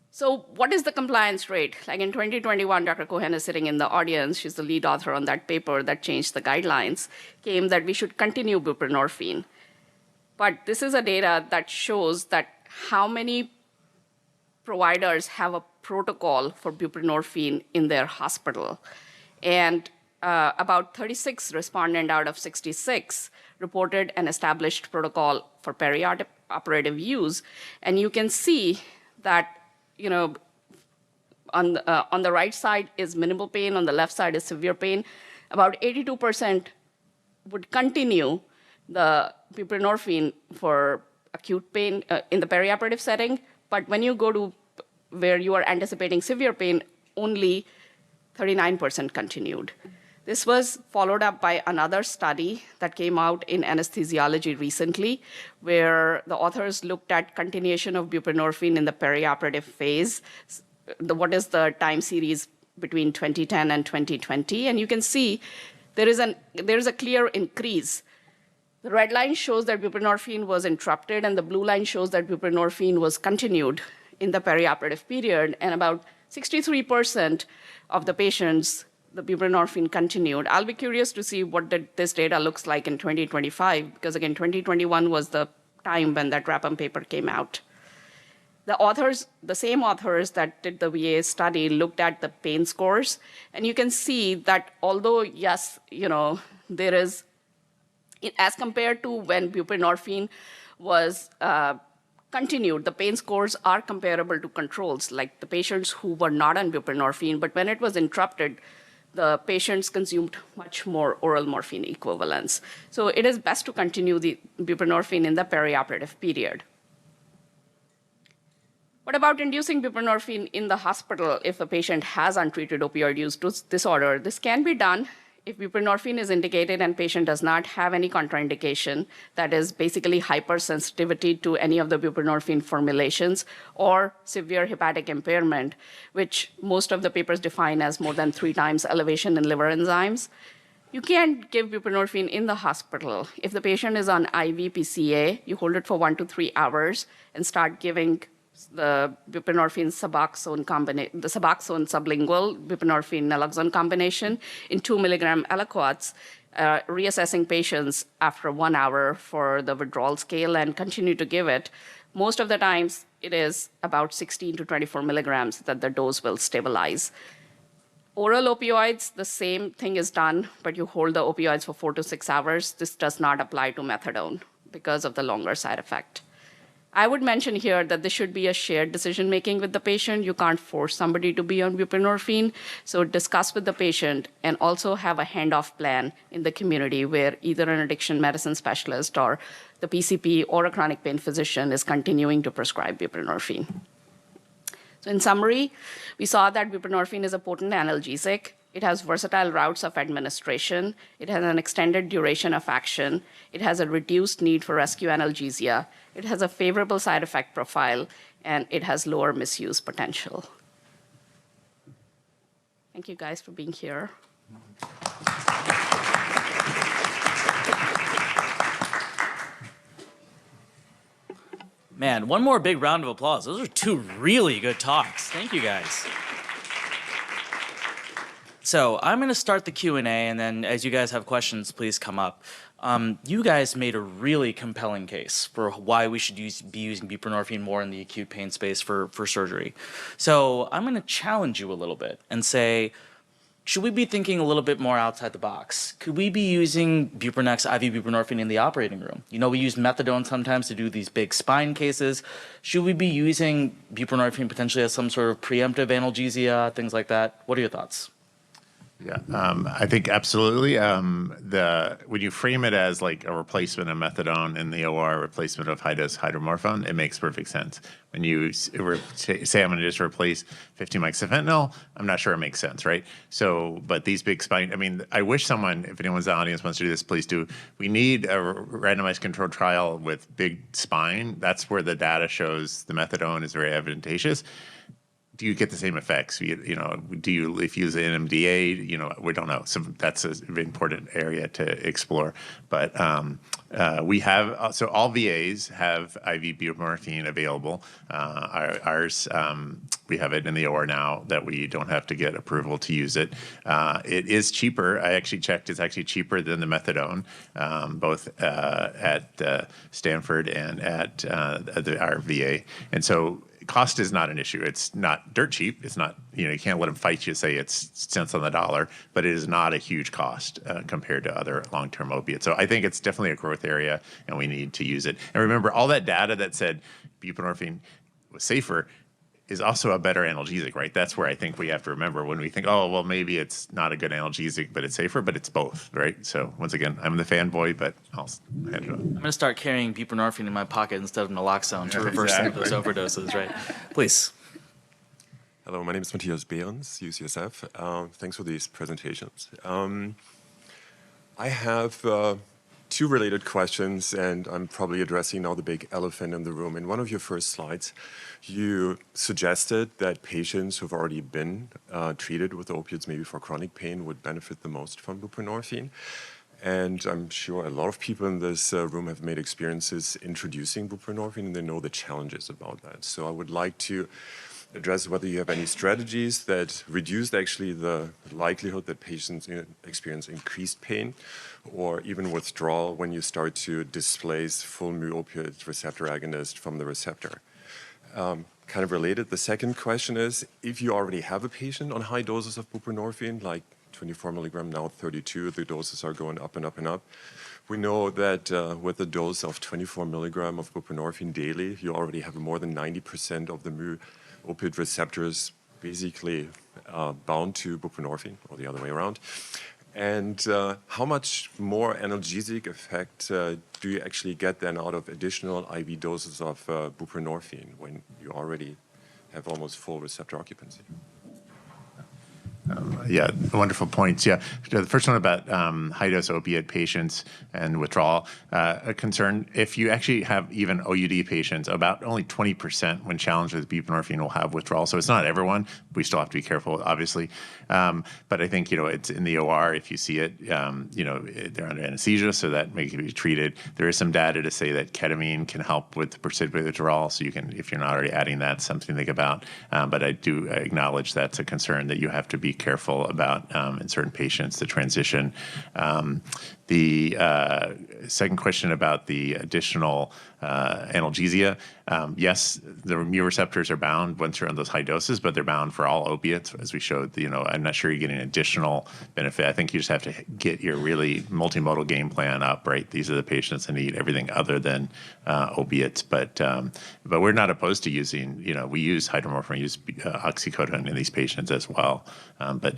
So what is the compliance rate? Like in 2021, Dr. Cohen is sitting in the audience. She's the lead author on that paper that changed the guidelines, came that we should continue buprenorphine. But this is a data that shows that how many providers have a protocol for buprenorphine in their hospital. And about 36 respondents out of 66 reported an established protocol for operative use. And you can see that, on the right side is minimal pain, on the left side is severe pain. About 82% would continue the buprenorphine for acute pain in the perioperative setting. But when you go to where you are anticipating severe pain, only 39% continued. This was followed up by another study that came out in anesthesiology recently, where the authors looked at continuation of buprenorphine in the perioperative phase. What is the time series between 2010 and 2020? And you can see there is a clear increase. The red line shows that buprenorphine was interrupted, and the blue line shows that buprenorphine was continued in the perioperative period, and about 63% of the patients, the buprenorphine continued. I'll be curious to see what this data looks like in 2025, because again, 2021 was the time when that Rapham paper came out. The same authors that did the VA study looked at the pain scores, and you can see that although, yes, there is, as compared to when buprenorphine was continued, the pain scores are comparable to controls, like the patients who were not on buprenorphine, but when it was interrupted, the patients consumed much more oral morphine equivalents. So it is best to continue the buprenorphine in the perioperative period. What about inducing buprenorphine in the hospital if a patient has untreated opioid use disorder? This can be done if buprenorphine is indicated and patient does not have any contraindication, that is basically hypersensitivity to any of the buprenorphine formulations, or severe hepatic impairment, which most of the papers define as more than 3 times elevation in liver enzymes. You can't give buprenorphine in the hospital. If the patient is on IV PCA, you hold it for 1 to 3 hours and start giving the buprenorphine the Suboxone sublingual buprenorphine naloxone combination in 2 milligram aliquots, reassessing patients after 1 hour for the withdrawal scale and continue to give it. Most of the times, it is about 16 to 24 milligrams that the dose will stabilize. Oral opioids, the same thing is done, but you hold the opioids for 4 to 6 hours. This does not apply to methadone because of the longer side effect. I would mention here that this should be a shared decision-making with the patient. You can't force somebody to be on buprenorphine, so discuss with the patient and also have a handoff plan in the community where either an addiction medicine specialist or the PCP or a chronic pain physician is continuing to prescribe buprenorphine. So in summary, we saw that buprenorphine is a potent analgesic. It has versatile routes of administration. It has an extended duration of action. It has a reduced need for rescue analgesia. It has a favorable side effect profile, and it has lower misuse potential. Thank you guys for being here. Man, one more big round of applause. Those are 2 really good talks. Thank you guys. So I'm going to start the Q&A, and then as you guys have questions, please come up. You guys made a really compelling case for why we should be using buprenorphine more in the acute pain space for surgery. So I'm going to challenge you a little bit and say, should we be thinking a little bit more outside the box? Could we be using Buprenex IV buprenorphine in the operating room? We use methadone sometimes to do these big spine cases. Should we be using buprenorphine potentially as some sort of preemptive analgesia, things like that? What are your thoughts? Yeah, I think absolutely. When you frame it as like a replacement of methadone in the OR, replacement of high-dose hydromorphone, it makes perfect sense. When you say I'm going to just replace 50 mics of fentanyl, I'm not sure it makes sense, right? So, but these big spine, I wish someone, if anyone's in the audience wants to do this, please do. We need a randomized controlled trial with big spine. That's where the data shows the methadone is very advantageous. Do you get the same effects? Do you, if you use NMDA, we don't know. So that's an important area to explore. But we have, so all VAs have IV buprenorphine available. Ours, we have it in the OR now that we don't have to get approval to use it. It is cheaper. I actually checked. It's actually cheaper than the methadone, both at Stanford and at our VA. And so cost is not an issue. It's not dirt cheap. It's not, you can't let them fight you, say it's cents on the dollar, but it is not a huge cost compared to other long-term opiates. So I think it's definitely a growth area, and we need to use it. And remember, all that data that said buprenorphine was safer is also a better analgesic, right? That's where I think we have to remember when we think, oh, well, maybe it's not a good analgesic, but it's safer, but it's both, right? So once again, I'm the fanboy, but I'll hand it on. I'm going to start carrying buprenorphine in my pocket instead of naloxone to reverse some of those overdoses, right? Please. Hello, my name is Matthias Behrens, UCSF. Thanks for these presentations. I have two related questions, and I'm probably addressing now the big elephant in the room. In one of your first slides, you suggested that patients who've already been treated with opiates, maybe for chronic pain, would benefit the most from buprenorphine. And I'm sure a lot of people in this room have made experiences introducing buprenorphine, and they know the challenges about that. So I would like to address whether you have any strategies that reduce actually the likelihood that patients experience increased pain or even withdrawal when you start to displace full mu-opioid receptor agonist from the receptor. Kind of related, the second question is, if you already have a patient on high doses of buprenorphine, like 24 milligram, now 32, the doses are going up and up and up. We know that with a dose of 24 milligram of buprenorphine daily, you already have more than 90% of the mu-opioid receptors basically bound to buprenorphine, or the other way around. And how much more analgesic effect do you actually get then out of additional IV doses of buprenorphine when you already have almost full receptor occupancy? Yeah, wonderful points. Yeah, the first one about high-dose opiate patients and withdrawal, a concern. If you actually have even OUD patients, about only 20% when challenged with buprenorphine will have withdrawal. So it's not everyone. We still have to be careful, obviously. But I think, it's in the OR. If you see it, they're under anesthesia, so that may be treated. There is some data to say that ketamine can help with the precipitate withdrawal. So you can, if you're not already adding that, something to think about. But I do acknowledge that's a concern that you have to be careful about in certain patients, the transition. The second question about the additional analgesia, yes, the mu receptors are bound once you're on those high doses, but they're bound for all opiates, as we showed. I'm not sure you're getting additional benefit. I think you just have to get your really multimodal game plan up, right? These are the patients that need everything other than opiates, but we're not opposed to using, we use hydromorphone, we use oxycodone in these patients as well, but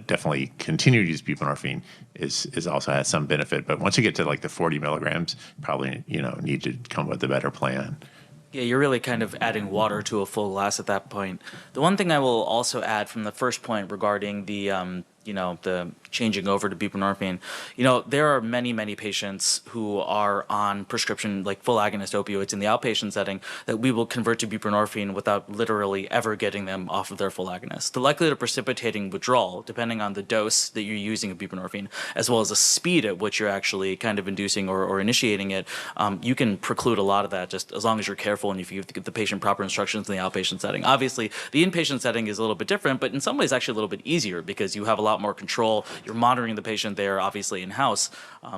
definitely continue to use buprenorphine is also has some benefit. But once you get to like the 40 milligrams, probably, need to come with a better plan. Yeah, you're really kind of adding water to a full glass at that point. The one thing I will also add from the first point regarding the the changing over to buprenorphine, there are many, many patients who are on prescription, like full agonist opioids in the outpatient setting, that we will convert to buprenorphine without literally ever getting them off of their full agonist. The likelihood of precipitating withdrawal, depending on the dose that you're using of buprenorphine, as well as the speed at which you're actually kind of inducing or initiating it, you can preclude a lot of that just as long as you're careful and if you give the patient proper instructions in the outpatient setting. Obviously, the inpatient setting is a little bit different, but in some ways actually a little bit easier because you have a lot more control. You're monitoring the patient there, obviously in-house.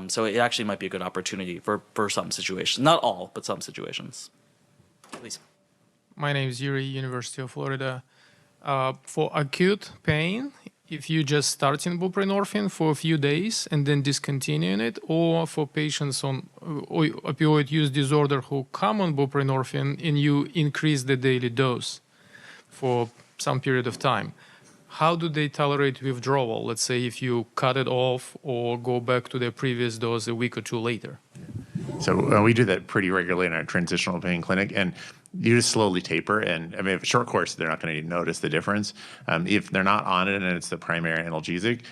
So it actually might be a good opportunity for some situations. Not all, but some situations. Please. My name is Yuri, University of Florida. For acute pain, if you just starting buprenorphine for a few days and then discontinuing it, or for patients on opioid use disorder who come on buprenorphine and you increase the daily dose for some period of time, how do they tolerate withdrawal? Let's say if you cut it off or go back to their previous dose a week or two later. So we do that pretty regularly in our transitional pain clinic, and you just slowly taper. And I mean, if a short course, they're not going to notice the difference. If they're not on it and it's the primary analgesic,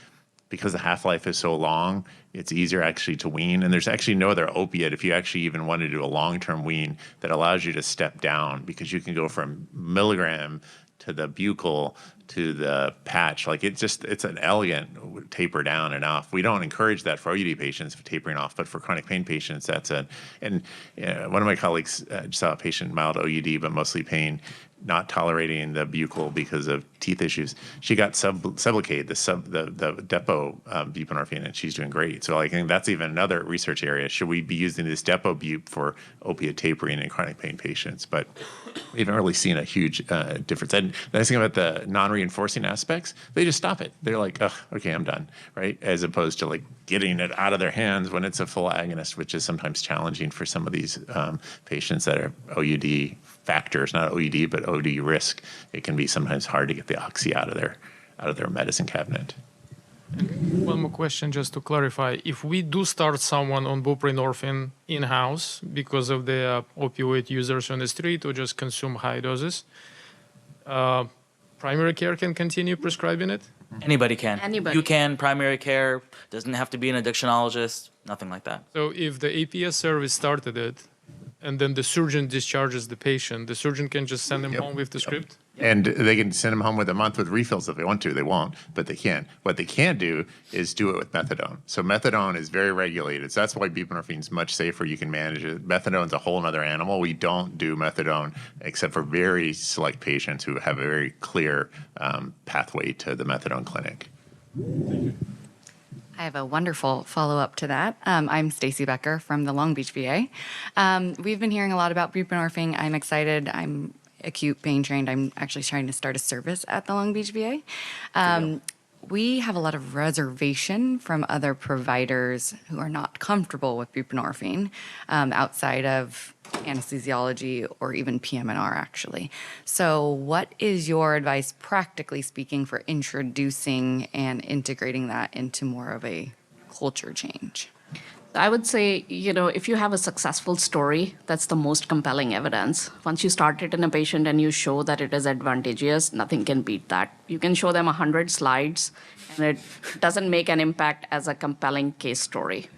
because the half-life is so long, it's easier actually to wean. And there's actually no other opiate, if you actually even want to do a long-term wean, that allows you to step down, because you can go from milligram to the buccal to the patch. Like it's an elegant taper down and off. We don't encourage that for OUD patients for tapering off, but for chronic pain patients, and one of my colleagues saw a patient, mild OUD, but mostly pain, not tolerating the buccal because of teeth issues. She got Sublocade, the depot buprenorphine, and she's doing great. So I think that's even another research area. Should we be using this depot bup for opiate tapering in chronic pain patients? But we haven't really seen a huge difference. And the nice thing about the non-reinforcing aspects, they just stop it. They're like, oh, okay, I'm done, right? As opposed to like getting it out of their hands when it's a full agonist, which is sometimes challenging for some of these patients that are OUD factors, not OUD, but OD risk. It can be sometimes hard to get the oxy out of their medicine cabinet. One more question just to clarify. If we do start someone on buprenorphine in-house because of the opioid users on the street or just consume high doses, primary care can continue prescribing it? Anybody can. Anybody. You can. Primary care doesn't have to be an addictionologist. Nothing like that. So if the APS service started it and then the surgeon discharges the patient, the surgeon can just send him home with the script? And they can send them home with a month with refills if they want to. They won't, but they can. What they can't do is do it with methadone. So methadone is very regulated. So that's why buprenorphine is much safer. You can manage it. Methadone's a whole other animal. We don't do methadone except for very select patients who have a very clear pathway to the methadone clinic. I have a wonderful follow-up to that. I'm Stacy Becker from the Long Beach VA. We've been hearing a lot about buprenorphine. I'm excited. I'm acute pain trained. I'm actually trying to start a service at the Long Beach VA. We have a lot of reservation from other providers who are not comfortable with buprenorphine outside of anesthesiology or even PM&R, actually. So what is your advice, practically speaking, for introducing and integrating that into more of a culture change? I would say, if you have a successful story, that's the most compelling evidence. Once you start it in a patient and you show that it is advantageous, nothing can beat that. You can show them 100 slides, and it doesn't make an impact as a compelling case story.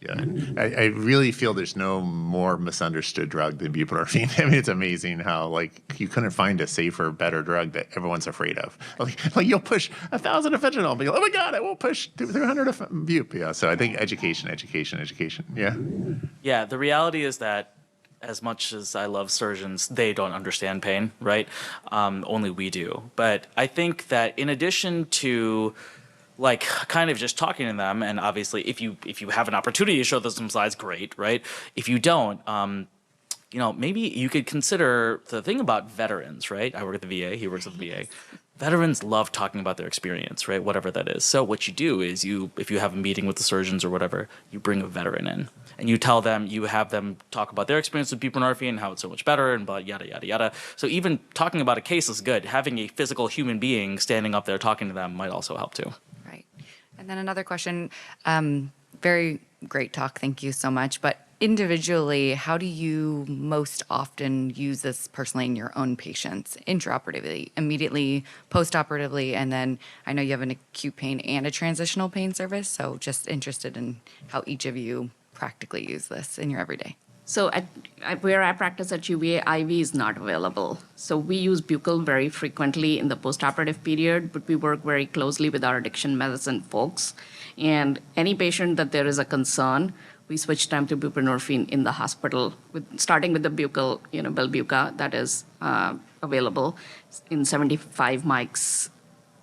Yeah, I really feel there's no more misunderstood drug than buprenorphine. I mean, it's amazing how you couldn't find a safer, better drug that everyone's afraid of. Like you'll push 1,000 of fentanyl, but you'll, oh my God, I won't push 300 of bup. Yeah, so I think education. Yeah. Yeah, the reality is that as much as I love surgeons, they don't understand pain, right? Only we do. But I think that in addition to kind of just talking to them, and obviously if you have an opportunity to show them some slides, great, right? If you don't, maybe you could consider the thing about veterans, right? I work at the VA, he works at the VA. Veterans love talking about their experience, right? Whatever that is. So what you do is if you have a meeting with the surgeons or whatever, you bring a veteran in and you tell them, you have them talk about their experience with buprenorphine and how it's so much better and blah, yada, yada, yada. So even talking about a case is good. Having a physical human being standing up there talking to them might also help too. And then another question, very great talk, thank you so much. But individually, how do you most often use this personally in your own patients, intraoperatively, immediately, postoperatively, and then I know you have an acute pain and a transitional pain service, so just interested in how each of you practically use this in your everyday. So where I practice at UVA, IV is not available. So we use buccal very frequently in the postoperative period, but we work very closely with our addiction medicine folks. And any patient that there is a concern, we switch them to buprenorphine in the hospital, starting with the buccal, Belbuca, that is available in 75 mics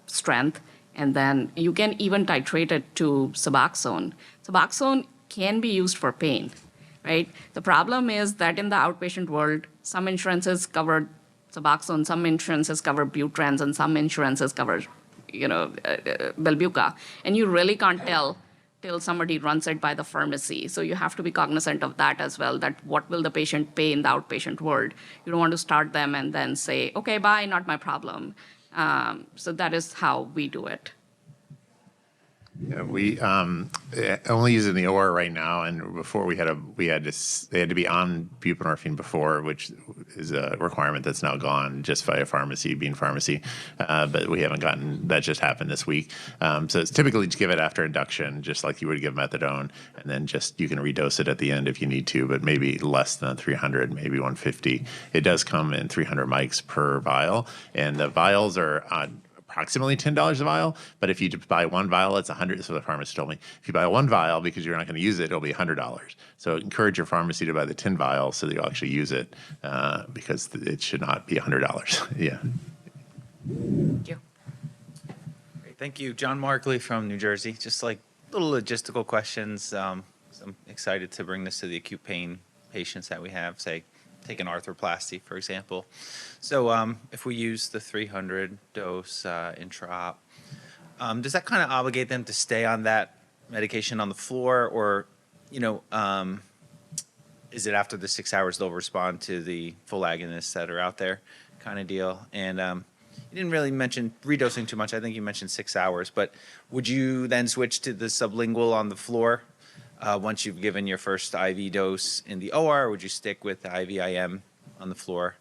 strength. And then you can even titrate it to Suboxone. Suboxone can be used for pain. Right? The problem is that in the outpatient world, some insurances cover Suboxone, some insurances cover Butrans, and some insurances cover, Belbuca. And you really can't tell till somebody runs it by the pharmacy. So you have to be cognizant of that as well, that what will the patient pay in the outpatient world. You don't want to start them and then say, okay, bye, not my problem. So that is how we do it. Yeah, we only use it in the OR right now, and before they had to be on buprenorphine before, which is a requirement that's now gone just via pharmacy, being pharmacy, but we haven't gotten that. Just happened this week, so it's typically to give it after induction, just like you would give methadone, and then you can redose it at the end if you need to, but maybe less than 300, maybe 150. It does come in 300 mics per vial, and the vials are approximately $10 a vial. But if you just buy one vial, it's 100. So the pharmacist told me, if you buy one vial because you're not going to use it, it'll be $100. So encourage your pharmacy to buy the 10 vials so that you'll actually use it, because it should not be $100. Yeah. Thank you. Great, thank you. John Markley from New Jersey. Just like little logistical questions. I'm excited to bring this to the acute pain patients that we have, say, take an arthroplasty, for example. So if we use the 300 dose intra-op, does that kind of obligate them to stay on that medication on the floor, or, is it after the 6 hours they'll respond to the full agonists that are out there kind of deal? And you didn't really mention redosing too much. I think you mentioned 6 hours, but would you then switch to the sublingual on the floor once you've given your first IV dose in the OR, or would you stick with the IVIM on the floor?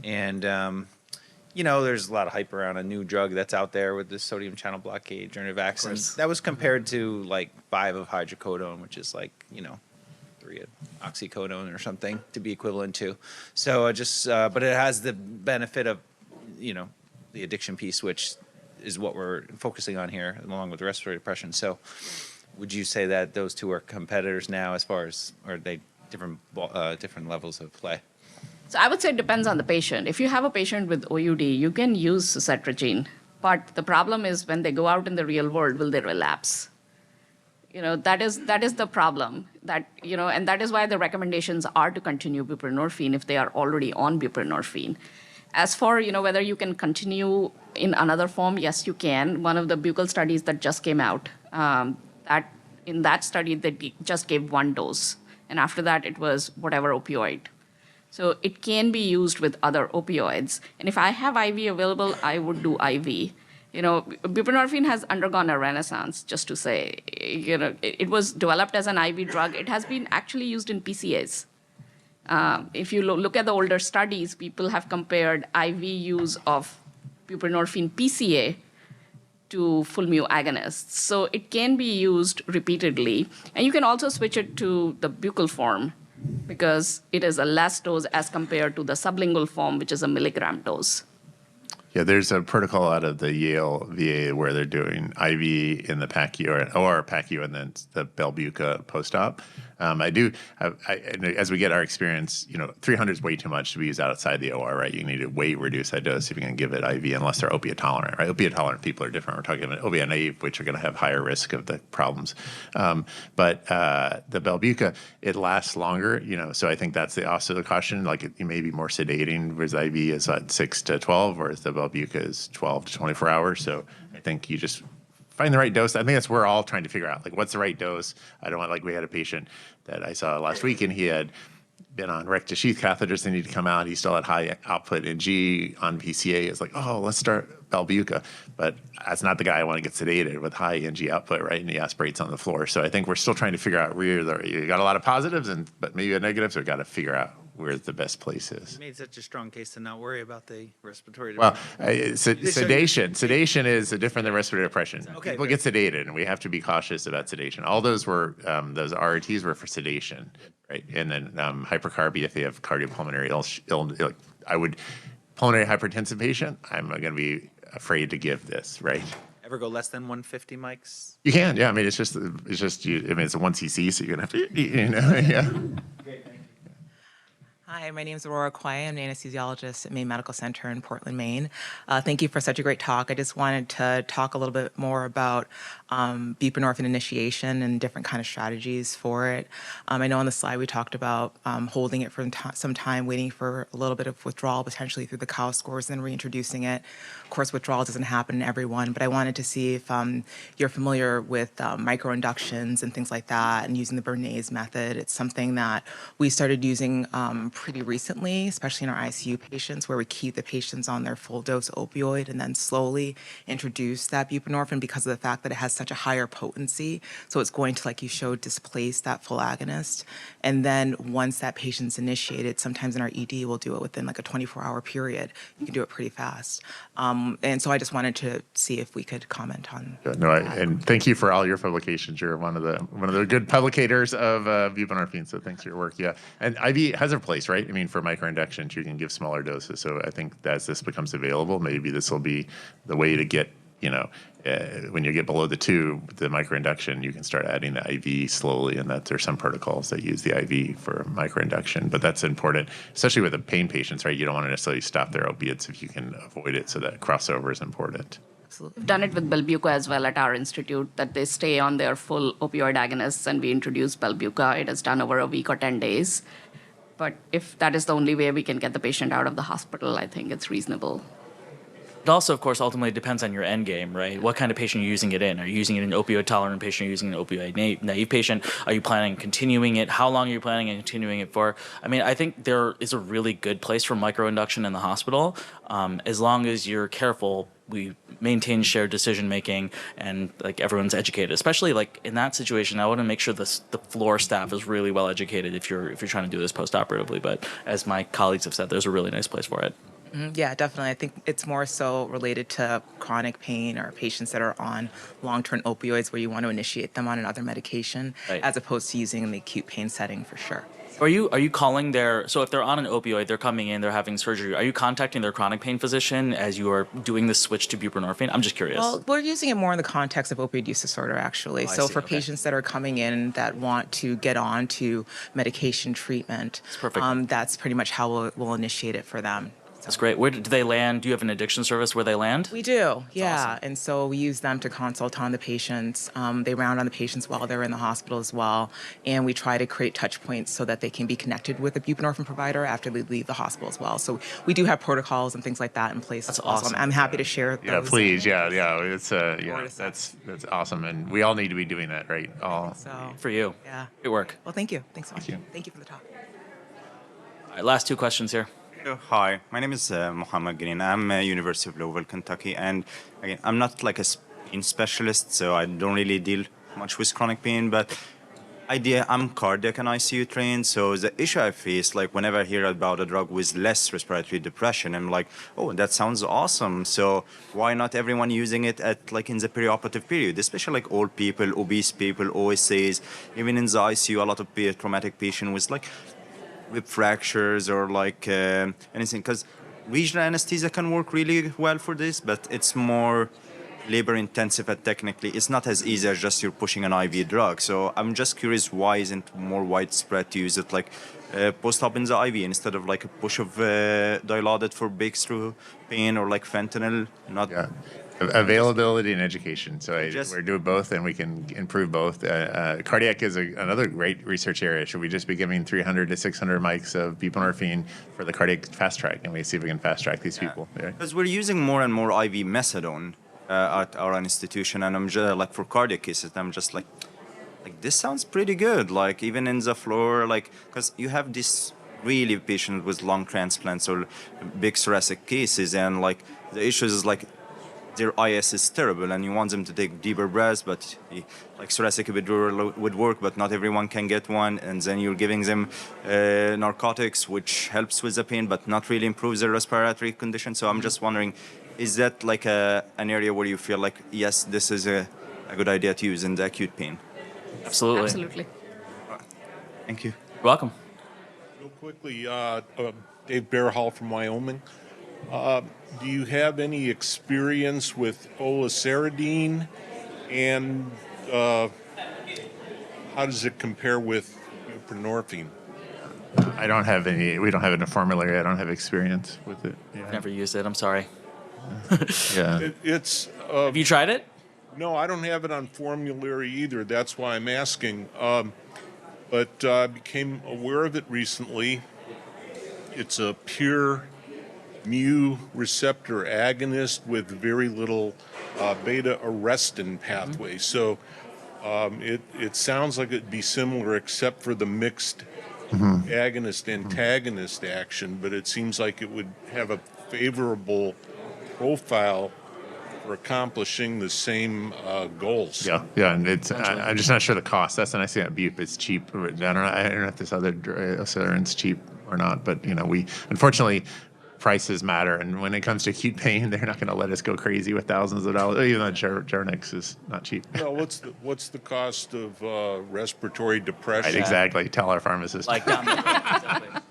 And, there's a lot of hype around a new drug that's out there with the sodium channel blockade, Jornavax. That was compared to like 5 of hydrocodone, which is like, 3 of oxycodone or something to be equivalent to. So but it has the benefit of, the addiction piece, which is what we're focusing on here, along with respiratory depression. So would you say that those two are competitors now, as far as, or are they different levels of play? So I would say it depends on the patient. If you have a patient with OUD, you can use suzetrigine. But the problem is when they go out in the real world, will they relapse? That is the problem. And that is why the recommendations are to continue buprenorphine if they are already on buprenorphine. As for whether you can continue in another form, yes, you can. One of the buccal studies that just came out, in that study they just gave 1 dose, and after that it was whatever opioid. So it can be used with other opioids. And if I have IV available, I would do IV. Buprenorphine has undergone a renaissance, just to say. It was developed as an IV drug. It has been actually used in PCAs. If you look at the older studies, people have compared IV use of buprenorphine PCA to full mu agonists. So it can be used repeatedly. And you can also switch it to the buccal form because it is a less dose as compared to the sublingual form, which is a milligram dose. Yeah, there's a protocol out of the Yale VA where they're doing IV in the PACU or PACU and then the Belbuca post-op. As we get our experience, 300 is way too much to be used outside the OR, right? You need to way reduce that dose if you're going to give it IV unless they're opiate tolerant, right? Opiate tolerant people are different. We're talking about opiate naive, which are going to have higher risk of the problems. But the Belbuca, it lasts longer, so I think that's also the caution. Like it may be more sedating, whereas IV is at 6 to 12, whereas the Belbuca is 12 to 24 hours. So I think you just find the right dose. I think that's what we're all trying to figure out. Like, what's the right dose? I don't want, like, we had a patient that I saw last week, and he had been on rectus sheath catheters. They need to come out. He still had high output NG on PCA. It's like, oh, let's start Belbuca. But that's not the guy I want to get sedated with high NG output, right? And he aspirates on the floor. So I think we're still trying to figure out where you got a lot of positives, but maybe a negatives. We've got to figure out where the best place is. You made such a strong case to not worry about the respiratory Well, depression. sedation is different than respiratory depression. Okay, People get sedated, and we have to be cautious about sedation. All those were those RRTs were for sedation, right? And then hypercarbia if they have cardiopulmonary pulmonary hypertensive patient. I'm going to be afraid to give this, right? Ever go less than 150 mics? You can, yeah. I mean, it's just you. I mean, it's a 1 cc, so you're gonna have to, yeah. Hi, my name is Aurora Quay. I'm an anesthesiologist at Maine Medical Center in Portland, Maine. Thank you for such a great talk. I just wanted to talk a little bit more about buprenorphine initiation and different kind of strategies for it. I know on the slide we talked about holding it for some time, waiting for a little bit of withdrawal, potentially through the COW scores, and then reintroducing it. Of course, withdrawal doesn't happen in everyone, but I wanted to see if you're familiar with microinductions and things like that, and using the Bernays method. It's something that we started using pretty recently, especially in our ICU patients, where we keep the patients on their full dose opioid and then slowly introduce that buprenorphine because of the fact that it has such a higher potency. So it's going to, like you showed, displace that full agonist. And then once that patient's initiated, sometimes in our ED, we'll do it within like a 24-hour period. You can do it pretty fast. And so I just wanted to see if we could comment on and thank you for all your publications. You're one of the good publicators of buprenorphine, so thanks for your work. Yeah, and IV has a place, right? right? I mean, for microinductions, you can give smaller doses. So I think as this becomes available, maybe this will be the way to get, when you get below the tube, the microinduction, you can start adding the IV slowly, and that there's some protocols that use the IV for microinduction. But that's important, especially with the pain patients, right? You don't want to necessarily stop their opiates if you can avoid it, so that crossover is important. We've done it with Belbuca as well at our institute, that they stay on their full opioid agonists, and we introduce Belbuca. It is done over a week or 10 days. But if that is the only way we can get the patient out of the hospital, I think it's reasonable. It also, of course, ultimately depends on your end game, right? What kind of patient you're using it in? Are you using it in an opioid-tolerant patient? Are you using an opioid-naive patient? Are you planning on continuing it? How long are you planning on continuing it for? I mean, I think there is a really good place for microinduction in the hospital. As long as you're careful, we maintain shared decision-making and, like, everyone's educated. Especially, like, in that situation, I want to make sure the floor staff is really well educated if you're trying to do this post-operatively. But as my colleagues have said, there's a really nice place for it. Yeah, definitely. I think it's more so related to chronic pain or patients that are on long-term opioids where you want to initiate them on another medication, Right. as opposed to using in the acute pain setting for sure. Are you calling so if they're on an opioid, they're coming in, they're having surgery, are you contacting their chronic pain physician as you are doing the switch to buprenorphine? I'm just curious. Well, we're using it more in the context of opioid use disorder, actually. I So see, for okay. patients that are coming in that want to get on to medication treatment, That's perfect. that's pretty much how we'll initiate it for them. That's great. Where do they land? Do you have an addiction service where they land? We do, yeah. awesome. And so we use them to consult on the patients. They round on the patients while they're in the hospital as well. And we try to create touch points so that they can be connected with a buprenorphine provider after they leave the hospital as well. So we do have protocols and things like that in place. That's as well. So awesome. I'm happy to share those. Yeah, please. Yeah. It's Forward that's awesome, and we all need to be doing that, right? All. So, For you. yeah. Great work. Well, thank you. Thanks so much. you. Thank you for the talk. All right, last two questions here. Hi, my name is Mohammed Green. I'm University of Louisville, Kentucky, and again, I'm not like a pain specialist, so I don't really deal much with chronic pain, but I'm cardiac and ICU trained, so the issue I face, like whenever I hear about a drug with less respiratory depression, I'm like, oh, that sounds awesome. So why not everyone using it at like in the perioperative period, especially like old people, obese people, OSAs, even in the ICU, a lot of traumatic patients with like rib fractures or like anything, because regional anesthesia can work really well for this, but it's more labor intensive and technically it's not as easy as just you're pushing an IV drug. So I'm just curious, why isn't it more widespread to use it like post-op in the IV instead of like a push of Dilaudid for breakthrough pain or like fentanyl? Yeah. Availability and education. So Just- we're doing both, and we can improve both. Cardiac is another great research area. Should we just be giving 300 to 600 mics of buprenorphine for the cardiac fast track, and we see if we can fast track these people? Yeah. Because we're using more and more IV methadone at our institution, and I'm just like for cardiac cases, I'm just like this sounds pretty good. Like even in the floor, like because you have this really patient with lung transplants or big thoracic cases, and like the issue is like their IS is terrible, and you want them to take deeper breaths, but like thoracic epidural would work, but not everyone can get one, and then you're giving them narcotics, which helps with the pain, but not really improves their respiratory condition. So I'm just wondering, is that like an area where you feel like, yes, this is a good idea to use in the acute pain? Absolutely. Absolutely. Thank you. You're welcome. Real quickly, Dave Bearhall from Wyoming. Do you have any experience with oliceridine, and how does it compare with buprenorphine? I don't have any. We don't have it in a formulary. I don't have experience with it. Yeah. Never used it. I'm sorry. Yeah. It's Have you tried it? no, I don't have it on formulary either. That's why I'm asking. But I became aware of it recently. It's a pure mu receptor agonist with very little beta arrestin pathway. So it sounds like it'd be similar except for the mixed agonist antagonist action, but it seems like it would have a favorable profile for accomplishing the same goals. Yeah, and it's. I'm just not sure the cost. That's the nice thing about Bupe. It's cheap. I don't know if this other Acelyrin's cheap or not, but we unfortunately prices matter, and when it comes to acute pain, they're not going to let us go crazy with thousands of dollars. Even though Jarnix is not cheap. Well, what's the cost of respiratory depression? Right, exactly. Tell our pharmacist. Like down the road. Exactly.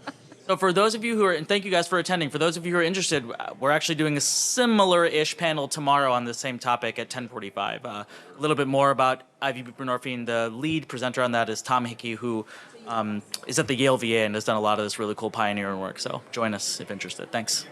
So for those of you who are, and thank you guys for attending, for those of you who are interested, we're actually doing a similar-ish panel tomorrow on the same topic at 10:45. A little bit more about IV buprenorphine. The lead presenter on that is Tom Hickey, who is at the Yale VA and has done a lot of this really cool pioneering work. So join us if interested. Thanks.